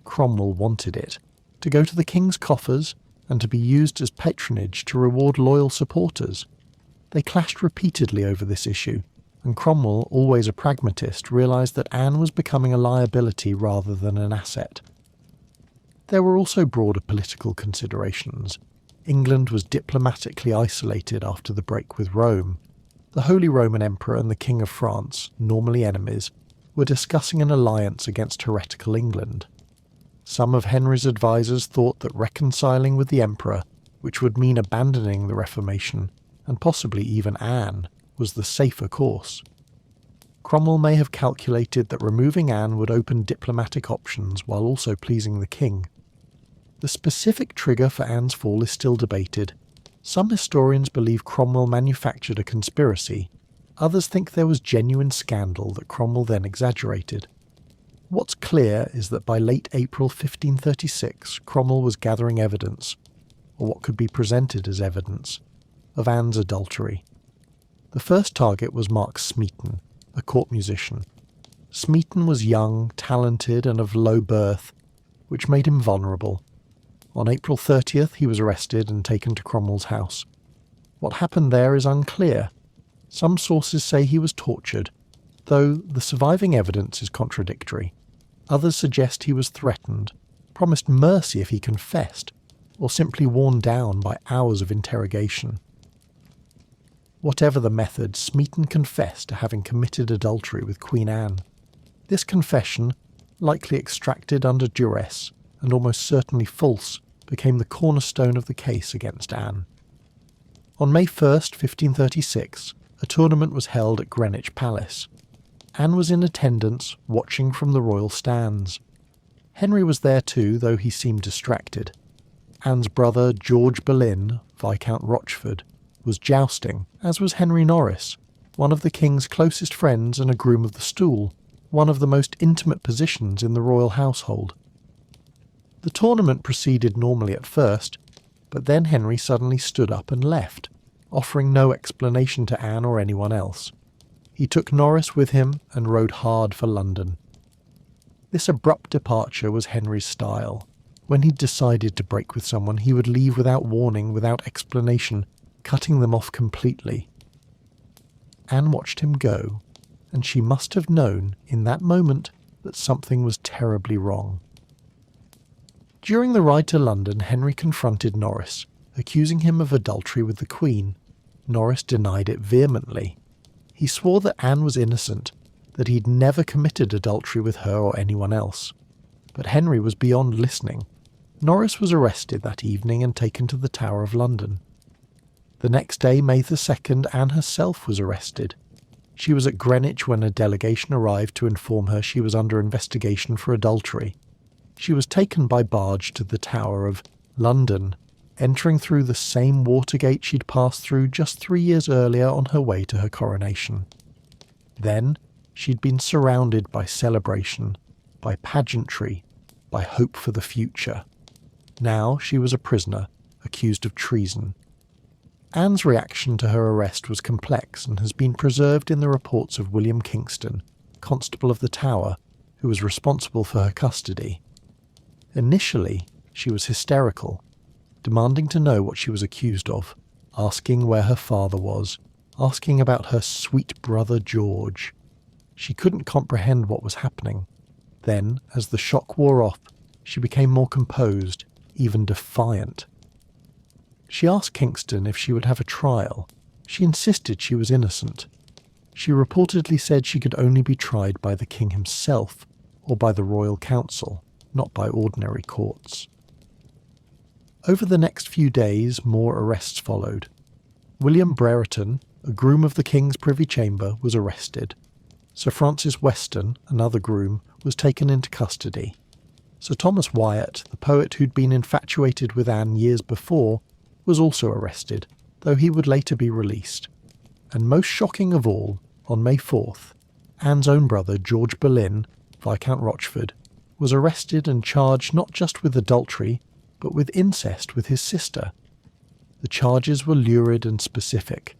Cromwell wanted it, to go to the king's coffers and to be used as patronage to reward loyal supporters. They clashed repeatedly over this issue, and Cromwell, always a pragmatist, realised that Anne was becoming a liability rather than an asset. There were also broader political considerations. England was diplomatically isolated after the break with Rome. The Holy Roman Emperor and the King of France, normally enemies, were discussing an alliance against heretical England. Some of Henry's advisers thought that reconciling with the Emperor, which would mean abandoning the Reformation, and possibly even Anne, was the safer course. Cromwell may have calculated that removing Anne would open diplomatic options while also pleasing the king. The specific trigger for Anne's fall is still debated. Some historians believe Cromwell manufactured a conspiracy. Others think there was genuine scandal that Cromwell then exaggerated. What's clear is that by late April 1536, Cromwell was gathering evidence, or what could be presented as evidence, of Anne's adultery. The first target was Mark Smeaton, a court musician. Smeaton was young, talented, and of low birth, which made him vulnerable. On April 30th, he was arrested and taken to Cromwell's house. What happened there is unclear. Some sources say he was tortured, though the surviving evidence is contradictory. Others suggest he was threatened, promised mercy if he confessed, or simply worn down by hours of interrogation. Whatever the method, Smeaton confessed to having committed adultery with Queen Anne. This confession, likely extracted under duress, and almost certainly false, became the cornerstone of the case against Anne. On May 1st, 1536, a tournament was held at Greenwich Palace. Anne was in attendance, watching from the royal stands. Henry was there too, though he seemed distracted. Anne's brother George Boleyn, Viscount Rochford, was jousting, as was Henry Norris, one of the king's closest friends and a groom of the stool, one of the most intimate positions in the royal household. The tournament proceeded normally at first, but then Henry suddenly stood up and left, offering no explanation to Anne or anyone else. He took Norris with him and rode hard for London. This abrupt departure was Henry's style. When he decided to break with someone, he would leave without warning, without explanation, cutting them off completely. Anne watched him go, and she must have known in that moment that something was terribly wrong. During the ride to London, Henry confronted Norris, accusing him of adultery with the Queen. Norris denied it vehemently. He swore that Anne was innocent, that he'd never committed adultery with her or anyone else. But Henry was beyond listening. Norris was arrested that evening and taken to the Tower of London. The next day, May the 2nd, Anne herself was arrested. She was at Greenwich when a delegation arrived to inform her she was under investigation for adultery. She was taken by barge to the Tower of London, entering through the same water gate she'd passed through just 3 years earlier on her way to her coronation. Then, she'd been surrounded by celebration, by pageantry, by hope for the future. Now she was a prisoner, accused of treason. Anne's reaction to her arrest was complex and has been preserved in the reports of William Kingston, Constable of the Tower, who was responsible for her custody. Initially, she was hysterical, demanding to know what she was accused of, asking where her father was, asking about her sweet brother George. She couldn't comprehend what was happening. Then, as the shock wore off, she became more composed, even defiant. She asked Kingston if she would have a trial. She insisted she was innocent. She reportedly said she could only be tried by the king himself, or by the royal council, not by ordinary courts. Over the next few days, more arrests followed. William Brereton, a groom of the King's Privy Chamber, was arrested. Sir Francis Weston, another groom, was taken into custody. Sir Thomas Wyatt, the poet who'd been infatuated with Anne years before, was also arrested, though he would later be released. And most shocking of all, on May 4th, Anne's own brother, George Boleyn, Viscount Rochford, was arrested and charged not just with adultery, but with incest with his sister. The charges were lurid and specific.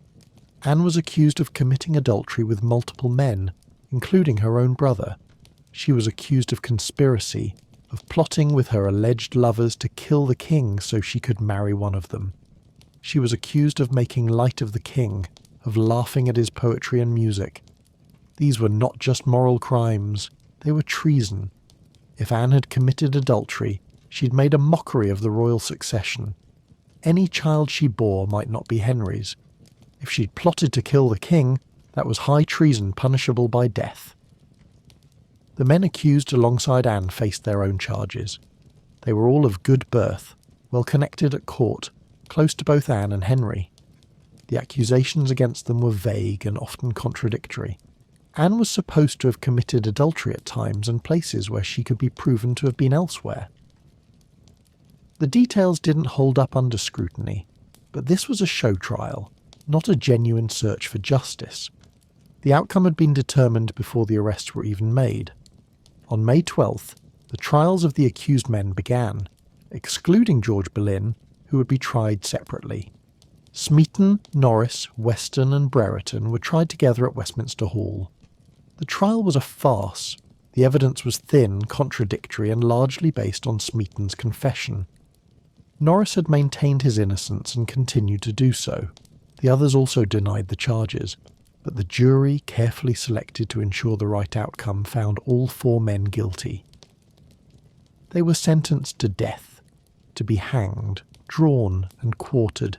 Anne was accused of committing adultery with multiple men, including her own brother. She was accused of conspiracy, of plotting with her alleged lovers to kill the king so she could marry one of them. She was accused of making light of the king, of laughing at his poetry and music. These were not just moral crimes, they were treason. If Anne had committed adultery, she'd made a mockery of the royal succession. Any child she bore might not be Henry's. If she'd plotted to kill the king, that was high treason punishable by death. The men accused alongside Anne faced their own charges. They were all of good birth, well connected at court, close to both Anne and Henry. The accusations against them were vague and often contradictory. Anne was supposed to have committed adultery at times and places where she could be proven to have been elsewhere. The details didn't hold up under scrutiny, but this was a show trial, not a genuine search for justice. The outcome had been determined before the arrests were even made. On May 12th, the trials of the accused men began, excluding George Boleyn, who would be tried separately. Smeaton, Norris, Weston and Brereton were tried together at Westminster Hall. The trial was a farce. The evidence was thin, contradictory and largely based on Smeaton's confession. Norris had maintained his innocence and continued to do so. The others also denied the charges, but the jury, carefully selected to ensure the right outcome, found all 4 men guilty. They were sentenced to death, to be hanged, drawn and quartered,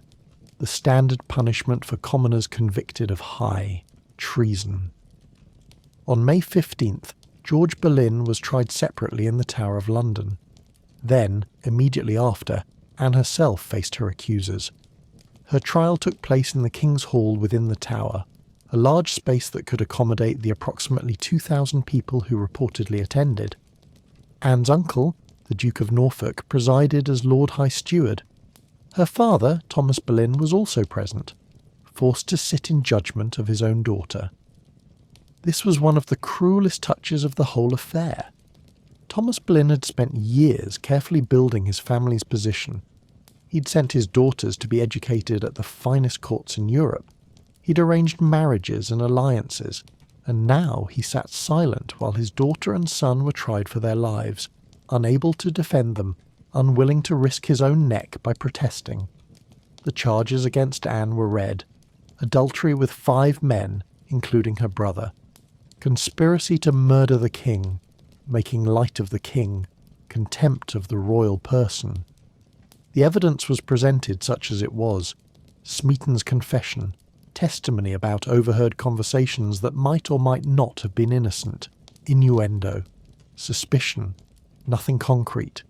the standard punishment for commoners convicted of high treason. On May 15th, George Boleyn was tried separately in the Tower of London. Then, immediately after, Anne herself faced her accusers. Her trial took place in the King's Hall within the Tower, a large space that could accommodate the approximately 2,000 people who reportedly attended. Anne's uncle, the Duke of Norfolk, presided as Lord High Steward. Her father, Thomas Boleyn, was also present, forced to sit in judgment of his own daughter. This was one of the cruelest touches of the whole affair. Thomas Boleyn had spent years carefully building his family's position. He'd sent his daughters to be educated at the finest courts in Europe. He'd arranged marriages and alliances, and now he sat silent while his daughter and son were tried for their lives, unable to defend them, unwilling to risk his own neck by protesting. The charges against Anne were read: adultery with 5 men, including her brother, conspiracy to murder the king, making light of the king, contempt of the royal person. The evidence was presented such as it was: Smeaton's confession, testimony about overheard conversations that might or might not have been innocent, innuendo, suspicion, nothing concrete.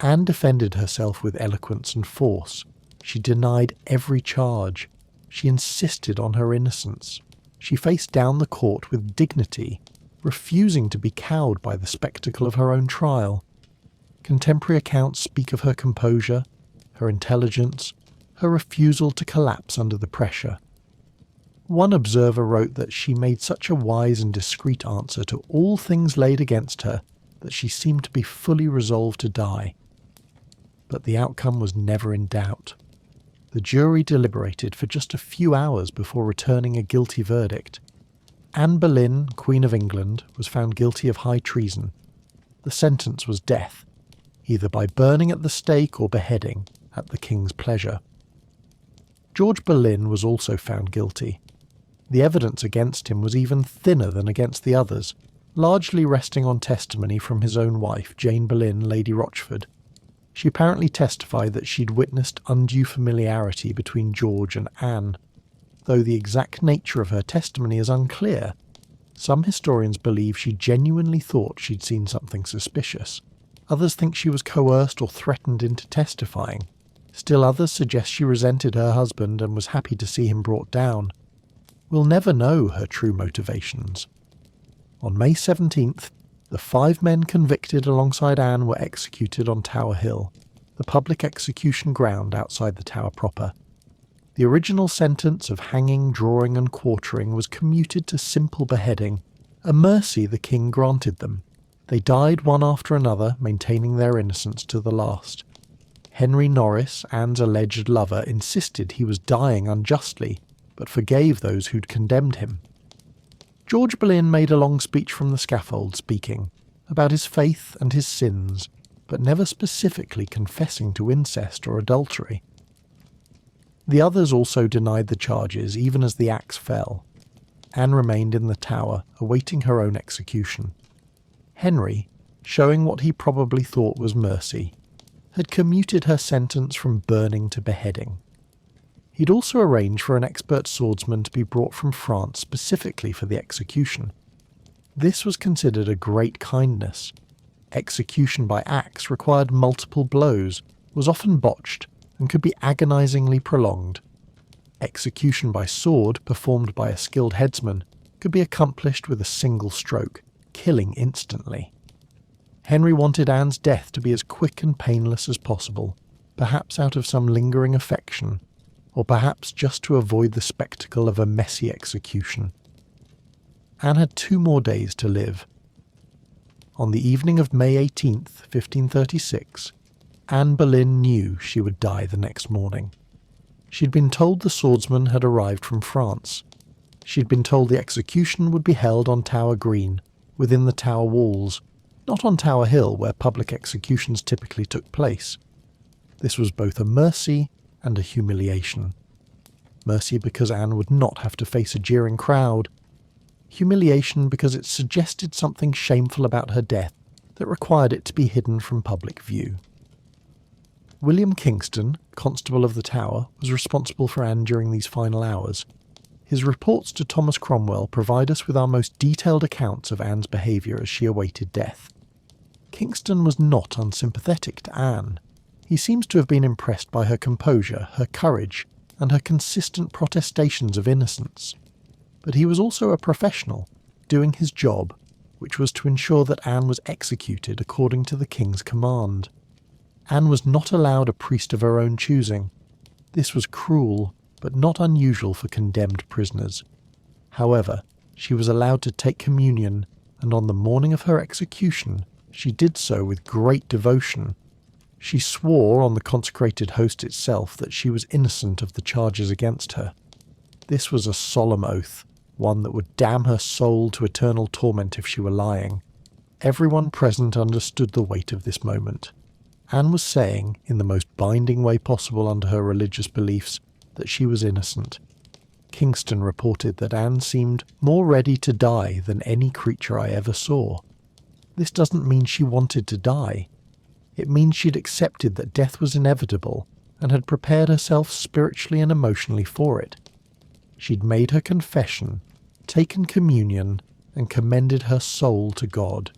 Anne defended herself with eloquence and force. She denied every charge. She insisted on her innocence. She faced down the court with dignity, refusing to be cowed by the spectacle of her own trial. Contemporary accounts speak of her composure, her intelligence, her refusal to collapse under the pressure. One observer wrote that she made such a wise and discreet answer to all things laid against her that she seemed to be fully resolved to die. But the outcome was never in doubt. The jury deliberated for just a few hours before returning a guilty verdict. Anne Boleyn, Queen of England, was found guilty of high treason. The sentence was death, either by burning at the stake or beheading, at the king's pleasure. George Boleyn was also found guilty. The evidence against him was even thinner than against the others, largely resting on testimony from his own wife, Jane Boleyn, Lady Rochford. She apparently testified that she'd witnessed undue familiarity between George and Anne. Though the exact nature of her testimony is unclear, some historians believe she genuinely thought she'd seen something suspicious. Others think she was coerced or threatened into testifying. Still others suggest she resented her husband and was happy to see him brought down. We'll never know her true motivations. On May 17th, the 5 men convicted alongside Anne were executed on Tower Hill, the public execution ground outside the Tower proper. The original sentence of hanging, drawing and quartering was commuted to simple beheading, a mercy the king granted them. They died one after another, maintaining their innocence to the last. Henry Norris, Anne's alleged lover, insisted he was dying unjustly, but forgave those who'd condemned him. George Boleyn made a long speech from the scaffold, speaking about his faith and his sins, but never specifically confessing to incest or adultery. The others also denied the charges, even as the axe fell. Anne remained in the Tower, awaiting her own execution. Henry, showing what he probably thought was mercy, had commuted her sentence from burning to beheading. He'd also arranged for an expert swordsman to be brought from France specifically for the execution. This was considered a great kindness. Execution by axe required multiple blows, was often botched, and could be agonizingly prolonged. Execution by sword, performed by a skilled headsman, could be accomplished with a single stroke, killing instantly. Henry wanted Anne's death to be as quick and painless as possible, perhaps out of some lingering affection, or perhaps just to avoid the spectacle of a messy execution. Anne had 2 more days to live. On the evening of May 18th, 1536, Anne Boleyn knew she would die the next morning. She'd been told the swordsman had arrived from France. She'd been told the execution would be held on Tower Green, within the Tower walls, not on Tower Hill where public executions typically took place. This was both a mercy and a humiliation. Mercy because Anne would not have to face a jeering crowd. Humiliation because it suggested something shameful about her death that required it to be hidden from public view. William Kingston, Constable of the Tower, was responsible for Anne during these final hours. His reports to Thomas Cromwell provide us with our most detailed accounts of Anne's behaviour as she awaited death. Kingston was not unsympathetic to Anne. He seems to have been impressed by her composure, her courage, and her consistent protestations of innocence. But he was also a professional, doing his job, which was to ensure that Anne was executed according to the king's command. Anne was not allowed a priest of her own choosing. This was cruel, but not unusual for condemned prisoners. However, she was allowed to take communion, and on the morning of her execution, she did so with great devotion. She swore on the consecrated host itself that she was innocent of the charges against her. This was a solemn oath, one that would damn her soul to eternal torment if she were lying. Everyone present understood the weight of this moment. Anne was saying, in the most binding way possible under her religious beliefs, that she was innocent. Kingston reported that Anne seemed more ready to die than any creature I ever saw. This doesn't mean she wanted to die. It means she'd accepted that death was inevitable and had prepared herself spiritually and emotionally for it. She'd made her confession, taken communion, and commended her soul to God.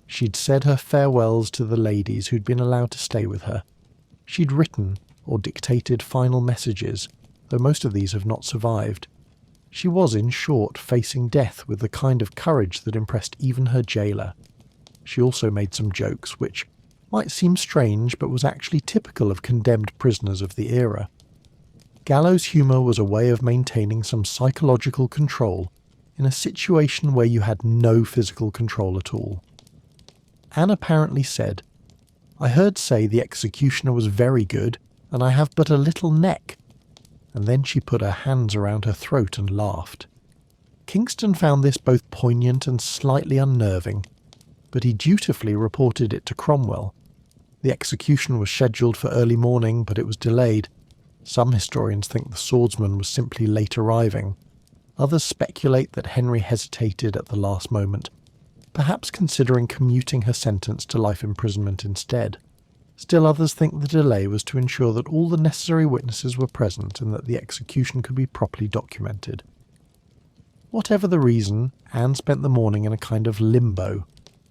She'd said her farewells to the ladies who'd been allowed to stay with her. She'd written or dictated final messages, though most of these have not survived. She was, in short, facing death with the kind of courage that impressed even her jailer. She also made some jokes, which might seem strange but was actually typical of condemned prisoners of the era. Gallows humour was a way of maintaining some psychological control in a situation where you had no physical control at all. Anne apparently said, "I heard say the executioner was very good, and I have but a little neck," and then she put her hands around her throat and laughed. Kingston found this both poignant and slightly unnerving, but he dutifully reported it to Cromwell. The execution was scheduled for early morning, but it was delayed. Some historians think the swordsman was simply late arriving. Others speculate that Henry hesitated at the last moment, perhaps considering commuting her sentence to life imprisonment instead. Still others think the delay was to ensure that all the necessary witnesses were present and that the execution could be properly documented. Whatever the reason, Anne spent the morning in a kind of limbo,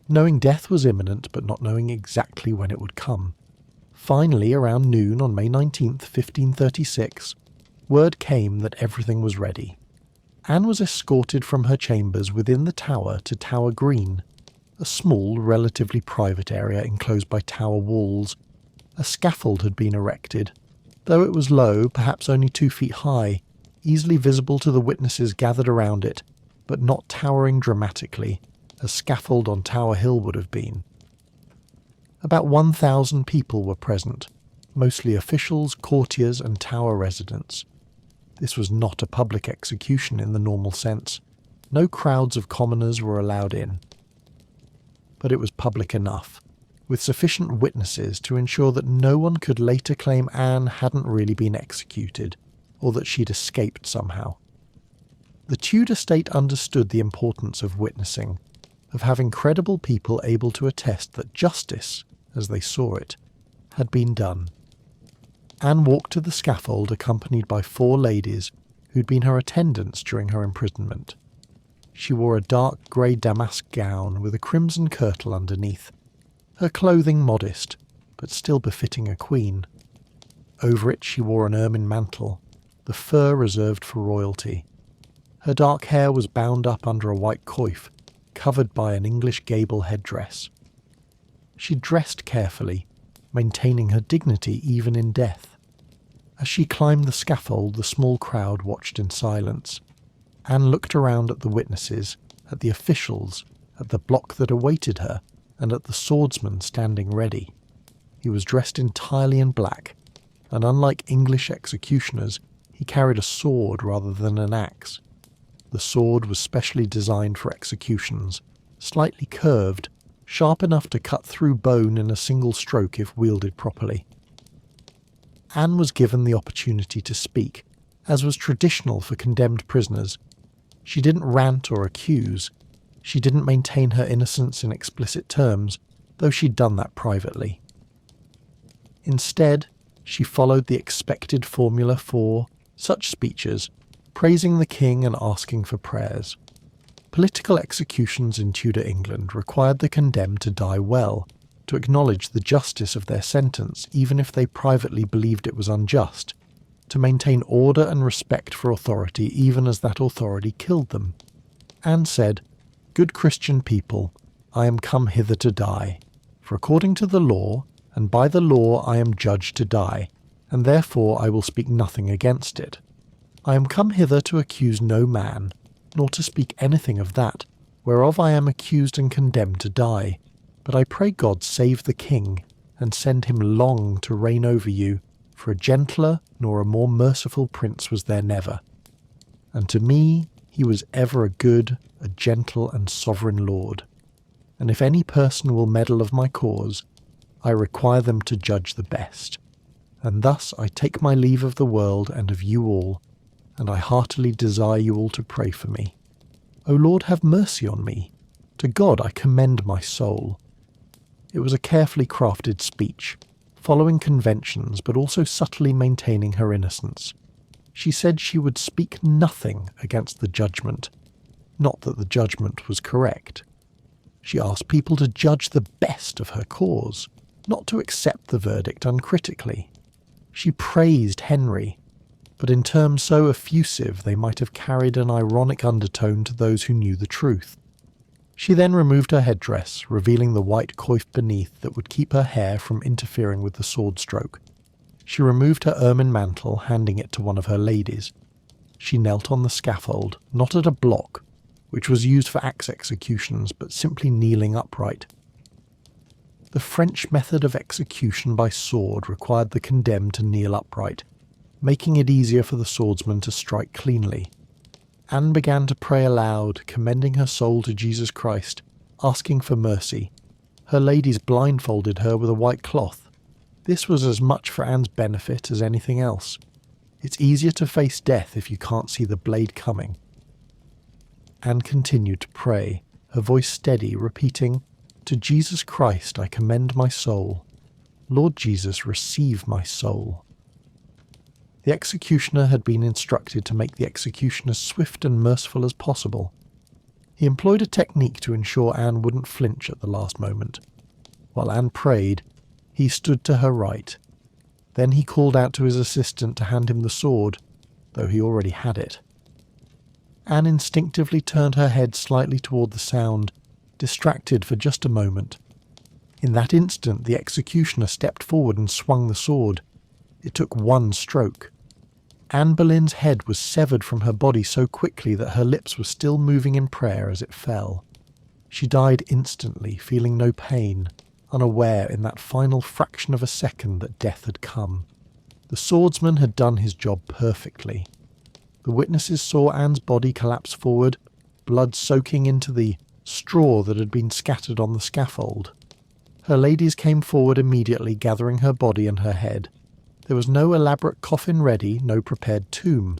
knowing death was imminent but not knowing exactly when it would come. Finally, around noon on May 19th, 1536, word came that everything was ready. Anne was escorted from her chambers within the Tower to Tower Green, a small, relatively private area enclosed by tower walls. A scaffold had been erected, though it was low, perhaps only 2 feet high, easily visible to the witnesses gathered around it, but not towering dramatically, as scaffold on Tower Hill would have been. About 1,000 people were present, mostly officials, courtiers, and Tower residents. This was not a public execution in the normal sense. No crowds of commoners were allowed in. But it was public enough, with sufficient witnesses to ensure that no one could later claim Anne hadn't really been executed, or that she'd escaped somehow. The Tudor state understood the importance of witnessing, of having credible people able to attest that justice, as they saw it, had been done. Anne walked to the scaffold accompanied by 4 ladies who'd been her attendants during her imprisonment. She wore a dark grey damask gown with a crimson kirtle underneath, her clothing modest, but still befitting a queen. Over it she wore an ermine mantle, the fur reserved for royalty. Her dark hair was bound up under a white coif, covered by an English gable headdress. She dressed carefully, maintaining her dignity even in death. As she climbed the scaffold, the small crowd watched in silence. Anne looked around at the witnesses, at the officials, at the block that awaited her, and at the swordsman standing ready. He was dressed entirely in black, and unlike English executioners, he carried a sword rather than an axe. The sword was specially designed for executions, slightly curved, sharp enough to cut through bone in a single stroke if wielded properly. Anne was given the opportunity to speak, as was traditional for condemned prisoners. She didn't rant or accuse. She didn't maintain her innocence in explicit terms, though she'd done that privately. Instead, she followed the expected formula for such speeches, praising the king and asking for prayers. Political executions in Tudor England required the condemned to die well, to acknowledge the justice of their sentence even if they privately believed it was unjust, to maintain order and respect for authority even as that authority killed them. Anne said, Good Christian people, I am come hither to die. For according to the law, and by the law I am judged to die, and therefore I will speak nothing against it. I am come hither to accuse no man, nor to speak anything of that, whereof I am accused and condemned to die. But I pray God save the king, and send him long to reign over you, for a gentler nor a more merciful prince was there never. And to me he was ever a good, a gentle and sovereign lord. And if any person will meddle of my cause, I require them to judge the best. And thus I take my leave of the world and of you all, and I heartily desire you all to pray for me. O Lord, have mercy on me. To God I commend my soul. It was a carefully crafted speech, following conventions but also subtly maintaining her innocence. She said she would speak nothing against the judgment, not that the judgment was correct. She asked people to judge the best of her cause, not to accept the verdict uncritically. She praised Henry, but in terms so effusive they might have carried an ironic undertone to those who knew the truth. She then removed her headdress, revealing the white coif beneath that would keep her hair from interfering with the sword stroke. She removed her ermine mantle, handing it to one of her ladies. She knelt on the scaffold, not at a block, which was used for axe executions, but simply kneeling upright. The French method of execution by sword required the condemned to kneel upright, making it easier for the swordsman to strike cleanly. Anne began to pray aloud, commending her soul to Jesus Christ, asking for mercy. Her ladies blindfolded her with a white cloth. This was as much for Anne's benefit as anything else. It's easier to face death if you can't see the blade coming. Anne continued to pray, her voice steady, repeating, "To Jesus Christ I commend my soul. Lord Jesus, receive my soul." The executioner had been instructed to make the execution as swift and merciful as possible. He employed a technique to ensure Anne wouldn't flinch at the last moment. While Anne prayed, he stood to her right. Then he called out to his assistant to hand him the sword, though he already had it. Anne instinctively turned her head slightly toward the sound, distracted for just a moment. In that instant the executioner stepped forward and swung the sword. It took one stroke. Anne Boleyn's head was severed from her body so quickly that her lips were still moving in prayer as it fell. She died instantly, feeling no pain, unaware in that final fraction of a second that death had come. The swordsman had done his job perfectly. The witnesses saw Anne's body collapse forward, blood soaking into the straw that had been scattered on the scaffold. Her ladies came forward immediately, gathering her body and her head. There was no elaborate coffin ready, no prepared tomb.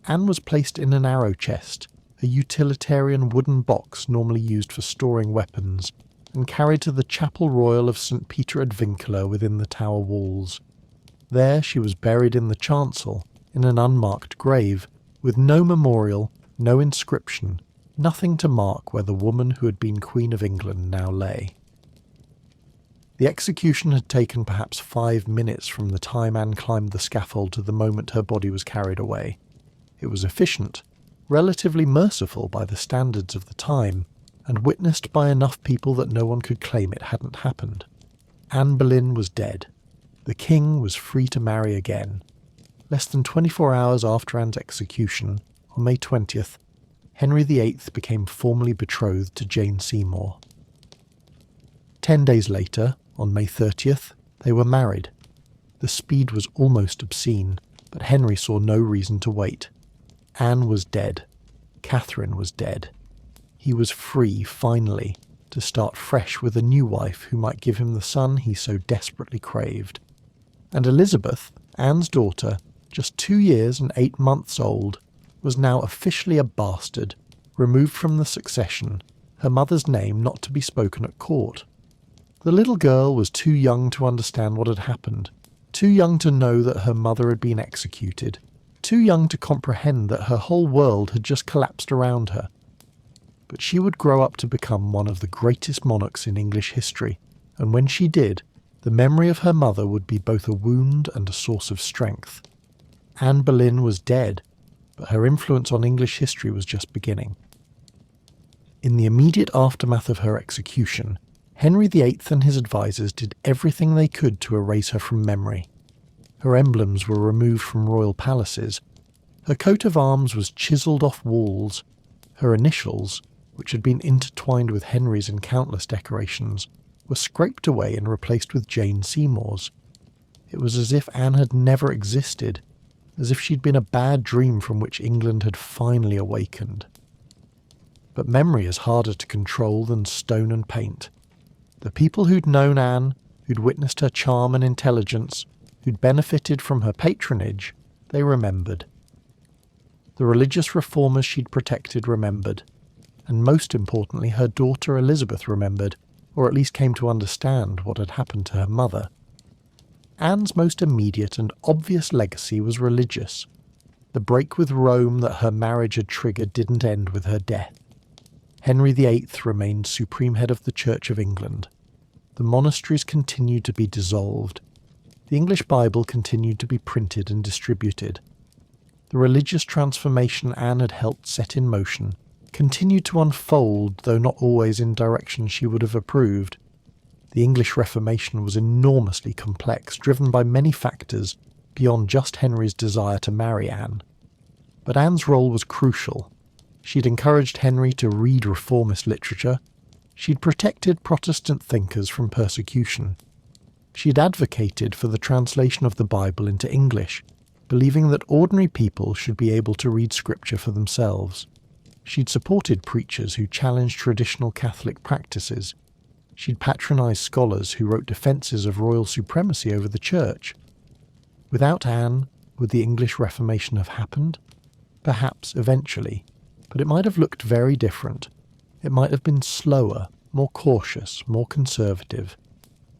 Anne was placed in an arrow chest, a utilitarian wooden box normally used for storing weapons, and carried to the Chapel Royal of St. Peter ad Vincula within the tower walls. There she was buried in the chancel, in an unmarked grave, with no memorial, no inscription, nothing to mark where the woman who had been Queen of England now lay. The execution had taken perhaps 5 minutes from the time Anne climbed the scaffold to the moment her body was carried away. It was efficient, relatively merciful by the standards of the time, and witnessed by enough people that no one could claim it hadn't happened. Anne Boleyn was dead. The king was free to marry again. Less than 24 hours after Anne's execution, on May 20th, Henry VIII became formally betrothed to Jane Seymour. 10 days later, on May 30th, they were married. The speed was almost obscene, but Henry saw no reason to wait. Anne was dead. Catherine was dead. He was free, finally, to start fresh with a new wife who might give him the son he so desperately craved. And Elizabeth, Anne's daughter, just 2 years and 8 months old, was now officially a bastard, removed from the succession, her mother's name not to be spoken at court. The little girl was too young to understand what had happened, too young to know that her mother had been executed, too young to comprehend that her whole world had just collapsed around her. But she would grow up to become one of the greatest monarchs in English history, and when she did, the memory of her mother would be both a wound and a source of strength. Anne Boleyn was dead, but her influence on English history was just beginning. In the immediate aftermath of her execution, Henry VIII and his advisers did everything they could to erase her from memory. Her emblems were removed from royal palaces. Her coat of arms was chiselled off walls. Her initials, which had been intertwined with Henry's in countless decorations, were scraped away and replaced with Jane Seymour's. It was as if Anne had never existed, as if she'd been a bad dream from which England had finally awakened. But memory is harder to control than stone and paint. The people who'd known Anne, who'd witnessed her charm and intelligence, who'd benefited from her patronage, they remembered. The religious reformers she'd protected remembered, and most importantly her daughter Elizabeth remembered, or at least came to understand what had happened to her mother. Anne's most immediate and obvious legacy was religious. The break with Rome that her marriage had triggered didn't end with her death. Henry VIII remained supreme head of the Church of England. The monasteries continued to be dissolved. The English Bible continued to be printed and distributed. The religious transformation Anne had helped set in motion continued to unfold, though not always in directions she would have approved. The English Reformation was enormously complex, driven by many factors beyond just Henry's desire to marry Anne. But Anne's role was crucial. She'd encouraged Henry to read reformist literature. She'd protected Protestant thinkers from persecution. She'd advocated for the translation of the Bible into English, believing that ordinary people should be able to read Scripture for themselves. She'd supported preachers who challenged traditional Catholic practices. She'd patronised scholars who wrote defences of royal supremacy over the Church. Without Anne, would the English Reformation have happened? Perhaps, eventually, but it might have looked very different. It might have been slower, more cautious, more conservative.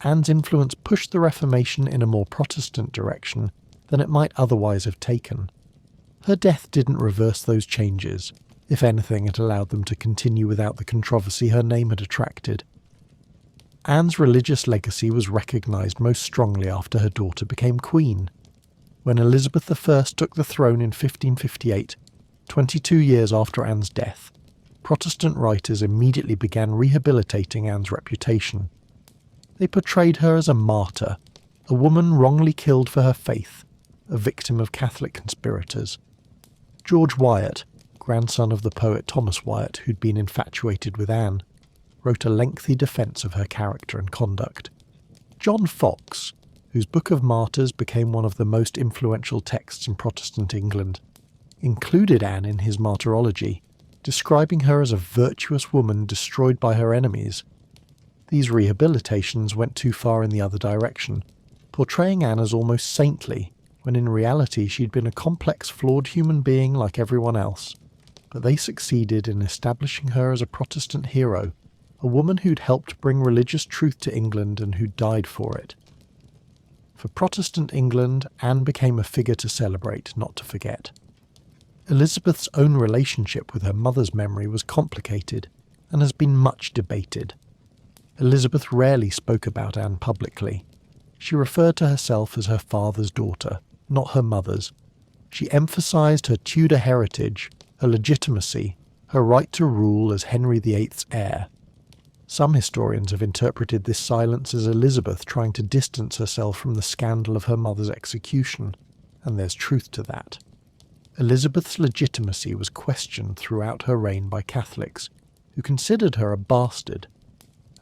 Anne's influence pushed the Reformation in a more Protestant direction than it might otherwise have taken. Her death didn't reverse those changes. If anything, it allowed them to continue without the controversy her name had attracted. Anne's religious legacy was recognised most strongly after her daughter became queen. When Elizabeth I took the throne in 1558, 22 years after Anne's death, Protestant writers immediately began rehabilitating Anne's reputation. They portrayed her as a martyr, a woman wrongly killed for her faith, a victim of Catholic conspirators. George Wyatt, grandson of the poet Thomas Wyatt, who'd been infatuated with Anne, wrote a lengthy defence of her character and conduct. John Foxe, whose Book of Martyrs became one of the most influential texts in Protestant England, included Anne in his martyrology, describing her as a virtuous woman destroyed by her enemies. These rehabilitations went too far in the other direction, portraying Anne as almost saintly, when in reality she'd been a complex, flawed human being like everyone else. But they succeeded in establishing her as a Protestant hero, a woman who'd helped bring religious truth to England and who died for it. For Protestant England, Anne became a figure to celebrate, not to forget. Elizabeth's own relationship with her mother's memory was complicated and has been much debated. Elizabeth rarely spoke about Anne publicly. She referred to herself as her father's daughter, not her mother's. She emphasised her Tudor heritage, her legitimacy, her right to rule as Henry VIII's heir. Some historians have interpreted this silence as Elizabeth trying to distance herself from the scandal of her mother's execution, and there's truth to that. Elizabeth's legitimacy was questioned throughout her reign by Catholics, who considered her a bastard.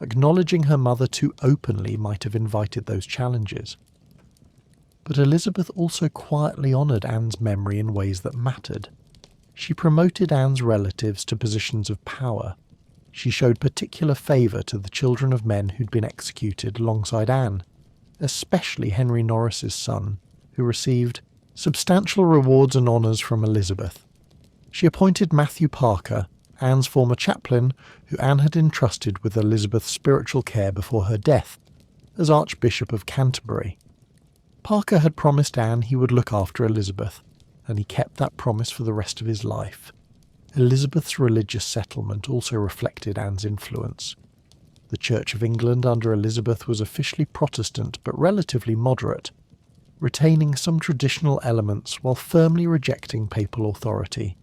Acknowledging her mother too openly might have invited those challenges. But Elizabeth also quietly honoured Anne's memory in ways that mattered. She promoted Anne's relatives to positions of power. She showed particular favour to the children of men who'd been executed alongside Anne, especially Henry Norris's son, who received substantial rewards and honours from Elizabeth. She appointed Matthew Parker, Anne's former chaplain, who Anne had entrusted with Elizabeth's spiritual care before her death, as Archbishop of Canterbury. Parker had promised Anne he would look after Elizabeth, and he kept that promise for the rest of his life. Elizabeth's religious settlement also reflected Anne's influence. The Church of England under Elizabeth was officially Protestant but relatively moderate, retaining some traditional elements while firmly rejecting papal authority.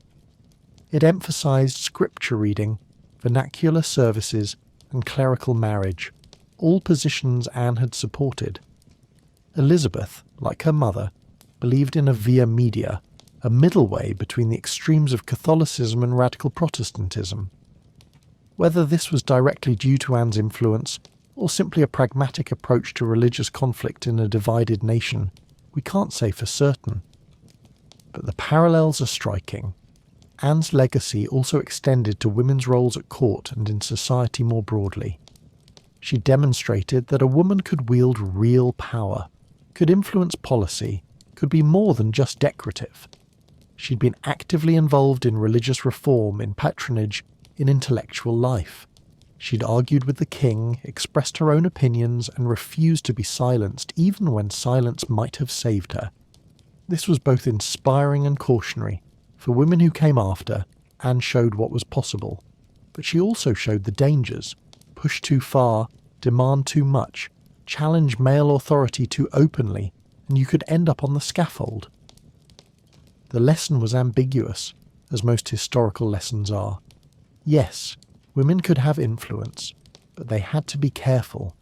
It emphasised scripture reading, vernacular services, and clerical marriage, all positions Anne had supported. Elizabeth, like her mother, believed in a via media, a middle way between the extremes of Catholicism and radical Protestantism. Whether this was directly due to Anne's influence, or simply a pragmatic approach to religious conflict in a divided nation, we can't say for certain. But the parallels are striking. Anne's legacy also extended to women's roles at court and in society more broadly. She demonstrated that a woman could wield real power, could influence policy, could be more than just decorative. She'd been actively involved in religious reform, in patronage, in intellectual life. She'd argued with the king, expressed her own opinions, and refused to be silenced, even when silence might have saved her. This was both inspiring and cautionary. For women who came after, Anne showed what was possible. But she also showed the dangers: push too far, demand too much, challenge male authority too openly, and you could end up on the scaffold. The lesson was ambiguous, as most historical lessons are. Yes, women could have influence, but they had to be careful.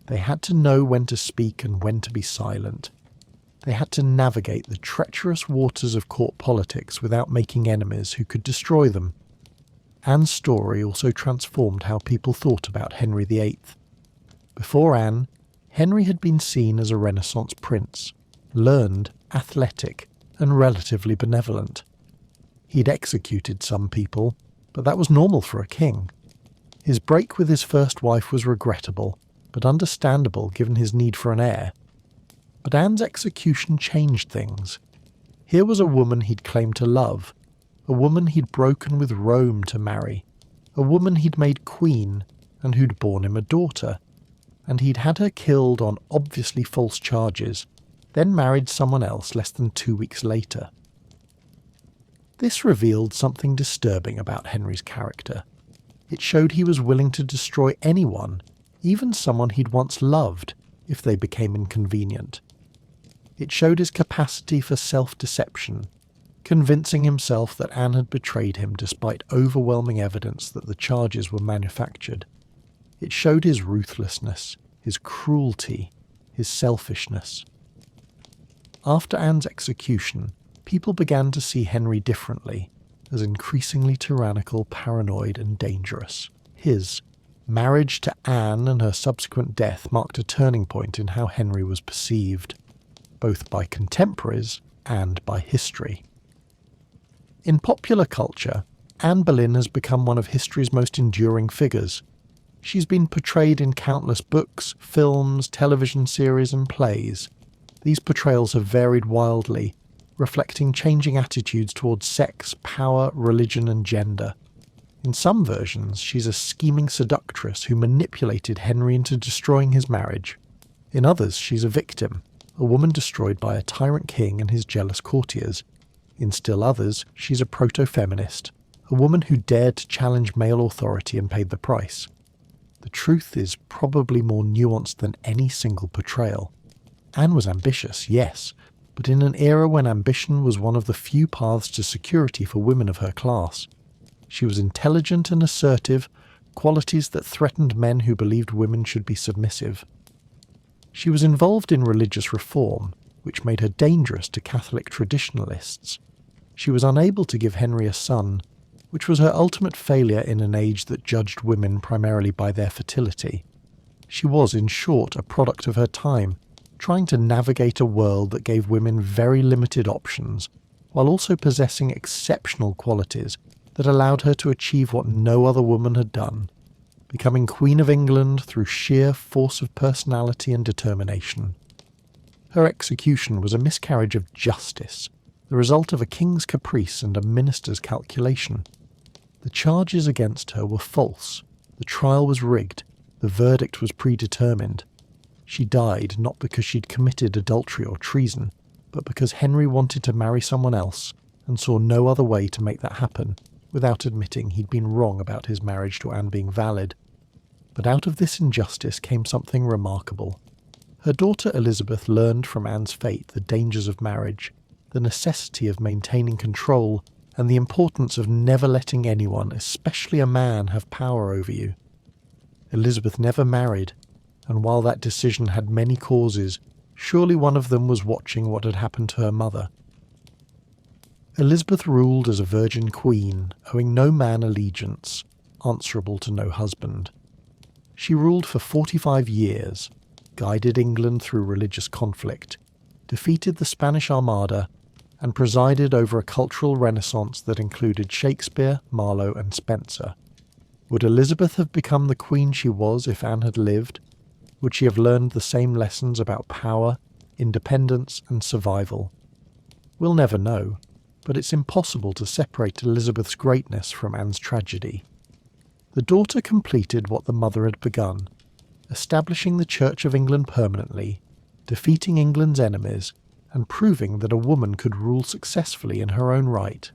They had to know when to speak and when to be silent. They had to navigate the treacherous waters of court politics without making enemies who could destroy them. Anne's story also transformed how people thought about Henry VIII. Before Anne, Henry had been seen as a Renaissance prince, learned, athletic, and relatively benevolent. He'd executed some people, but that was normal for a king. His break with his first wife was regrettable, but understandable given his need for an heir. But Anne's execution changed things. Here was a woman he'd claimed to love, a woman he'd broken with Rome to marry, a woman he'd made queen and who'd borne him a daughter, and he'd had her killed on obviously false charges, then married someone else less than 2 weeks later. This revealed something disturbing about Henry's character. It showed he was willing to destroy anyone, even someone he'd once loved, if they became inconvenient. It showed his capacity for self-deception, convincing himself that Anne had betrayed him despite overwhelming evidence that the charges were manufactured. It showed his ruthlessness, his cruelty, his selfishness. After Anne's execution, people began to see Henry differently, as increasingly tyrannical, paranoid, and dangerous. His marriage to Anne and her subsequent death marked a turning point in how Henry was perceived, both by contemporaries and by history. In popular culture, Anne Boleyn has become one of history's most enduring figures. She's been portrayed in countless books, films, television series, and plays. These portrayals have varied wildly, reflecting changing attitudes towards sex, power, religion, and gender. In some versions, she's a scheming seductress who manipulated Henry into destroying his marriage. In others, she's a victim, a woman destroyed by a tyrant king and his jealous courtiers. In still others, she's a proto-feminist, a woman who dared to challenge male authority and paid the price. The truth is probably more nuanced than any single portrayal. Anne was ambitious, yes, but in an era when ambition was one of the few paths to security for women of her class. She was intelligent and assertive, qualities that threatened men who believed women should be submissive. She was involved in religious reform, which made her dangerous to Catholic traditionalists. She was unable to give Henry a son, which was her ultimate failure in an age that judged women primarily by their fertility. She was, in short, a product of her time, trying to navigate a world that gave women very limited options, while also possessing exceptional qualities that allowed her to achieve what no other woman had done, becoming Queen of England through sheer force of personality and determination. Her execution was a miscarriage of justice, the result of a king's caprice and a minister's calculation. The charges against her were false, the trial was rigged, the verdict was predetermined. She died not because she'd committed adultery or treason, but because Henry wanted to marry someone else and saw no other way to make that happen, without admitting he'd been wrong about his marriage to Anne being valid. But out of this injustice came something remarkable. Her daughter Elizabeth learned from Anne's fate the dangers of marriage, the necessity of maintaining control, and the importance of never letting anyone, especially a man, have power over you. Elizabeth never married, and while that decision had many causes, surely one of them was watching what had happened to her mother. Elizabeth ruled as a virgin queen, owing no man allegiance, answerable to no husband. She ruled for 45 years, guided England through religious conflict, defeated the Spanish Armada, and presided over a cultural renaissance that included Shakespeare, Marlowe and Spenser. Would Elizabeth have become the queen she was if Anne had lived? Would she have learned the same lessons about power, independence and survival? We'll never know, but it's impossible to separate Elizabeth's greatness from Anne's tragedy. The daughter completed what the mother had begun, establishing the Church of England permanently, defeating England's enemies, and proving that a woman could rule successfully in her own right.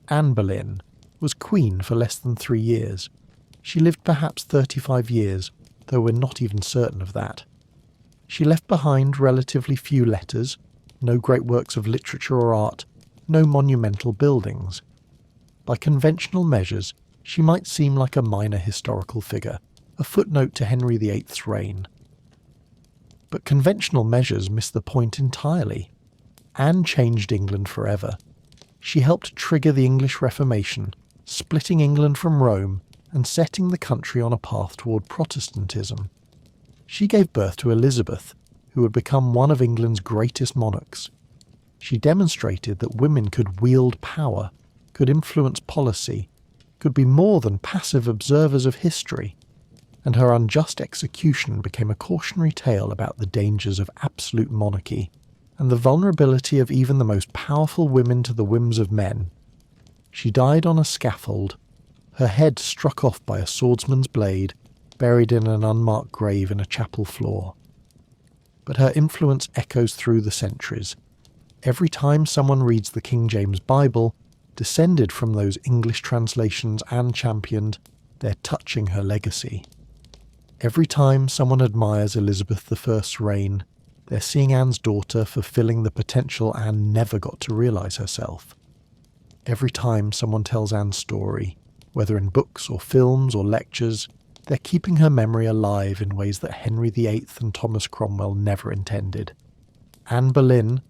Anne Boleyn was queen for less than 3 years. She lived perhaps 35 years, though we're not even certain of that. She left behind relatively few letters, no great works of literature or art, no monumental buildings. By conventional measures, she might seem like a minor historical figure, a footnote to Henry VIII's reign. But conventional measures miss the point entirely. Anne changed England forever. She helped trigger the English Reformation, splitting England from Rome and setting the country on a path toward Protestantism. She gave birth to Elizabeth, who would become one of England's greatest monarchs. She demonstrated that women could wield power, could influence policy, could be more than passive observers of history, and her unjust execution became a cautionary tale about the dangers of absolute monarchy and the vulnerability of even the most powerful women to the whims of men. She died on a scaffold, her head struck off by a swordsman's blade, buried in an unmarked grave in a chapel floor. But her influence echoes through the centuries. Every time someone reads the King James Bible, descended from those English translations Anne championed, they're touching her legacy. Every time someone admires Elizabeth I's reign, they're seeing Anne's daughter fulfilling the potential Anne never got to realise herself. Every time someone tells Anne's story, whether in books or films or lectures, they're keeping her memory alive in ways that Henry VIII and Thomas Cromwell never intended. Anne Boleyn,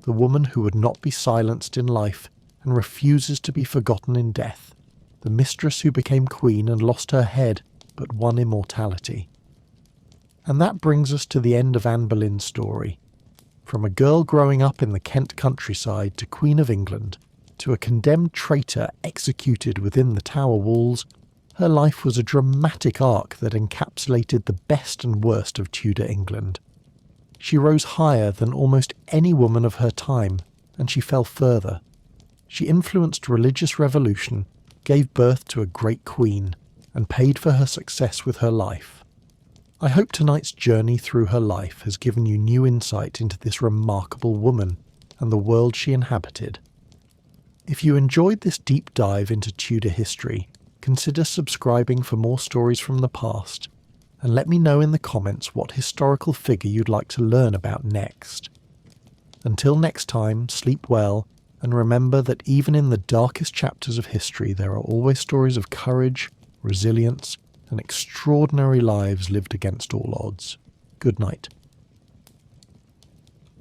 the woman who would not be silenced in life and refuses to be forgotten in death, the mistress who became queen and lost her head but won immortality. And that brings us to the end of Anne Boleyn's story. From a girl growing up in the Kent countryside to Queen of England, to a condemned traitor executed within the Tower walls, her life was a dramatic arc that encapsulated the best and worst of Tudor England. She rose higher than almost any woman of her time, and she fell further. She influenced religious revolution, gave birth to a great queen, and paid for her success with her life. I hope tonight's journey through her life has given you new insight into this remarkable woman and the world she inhabited. If you enjoyed this deep dive into Tudor history, consider subscribing for more stories from the past, and let me know in the comments what historical figure you'd like to learn about next. Until next time, sleep well, and remember that even in the darkest chapters of history there are always stories of courage, resilience, and extraordinary lives lived against all odds. Good night.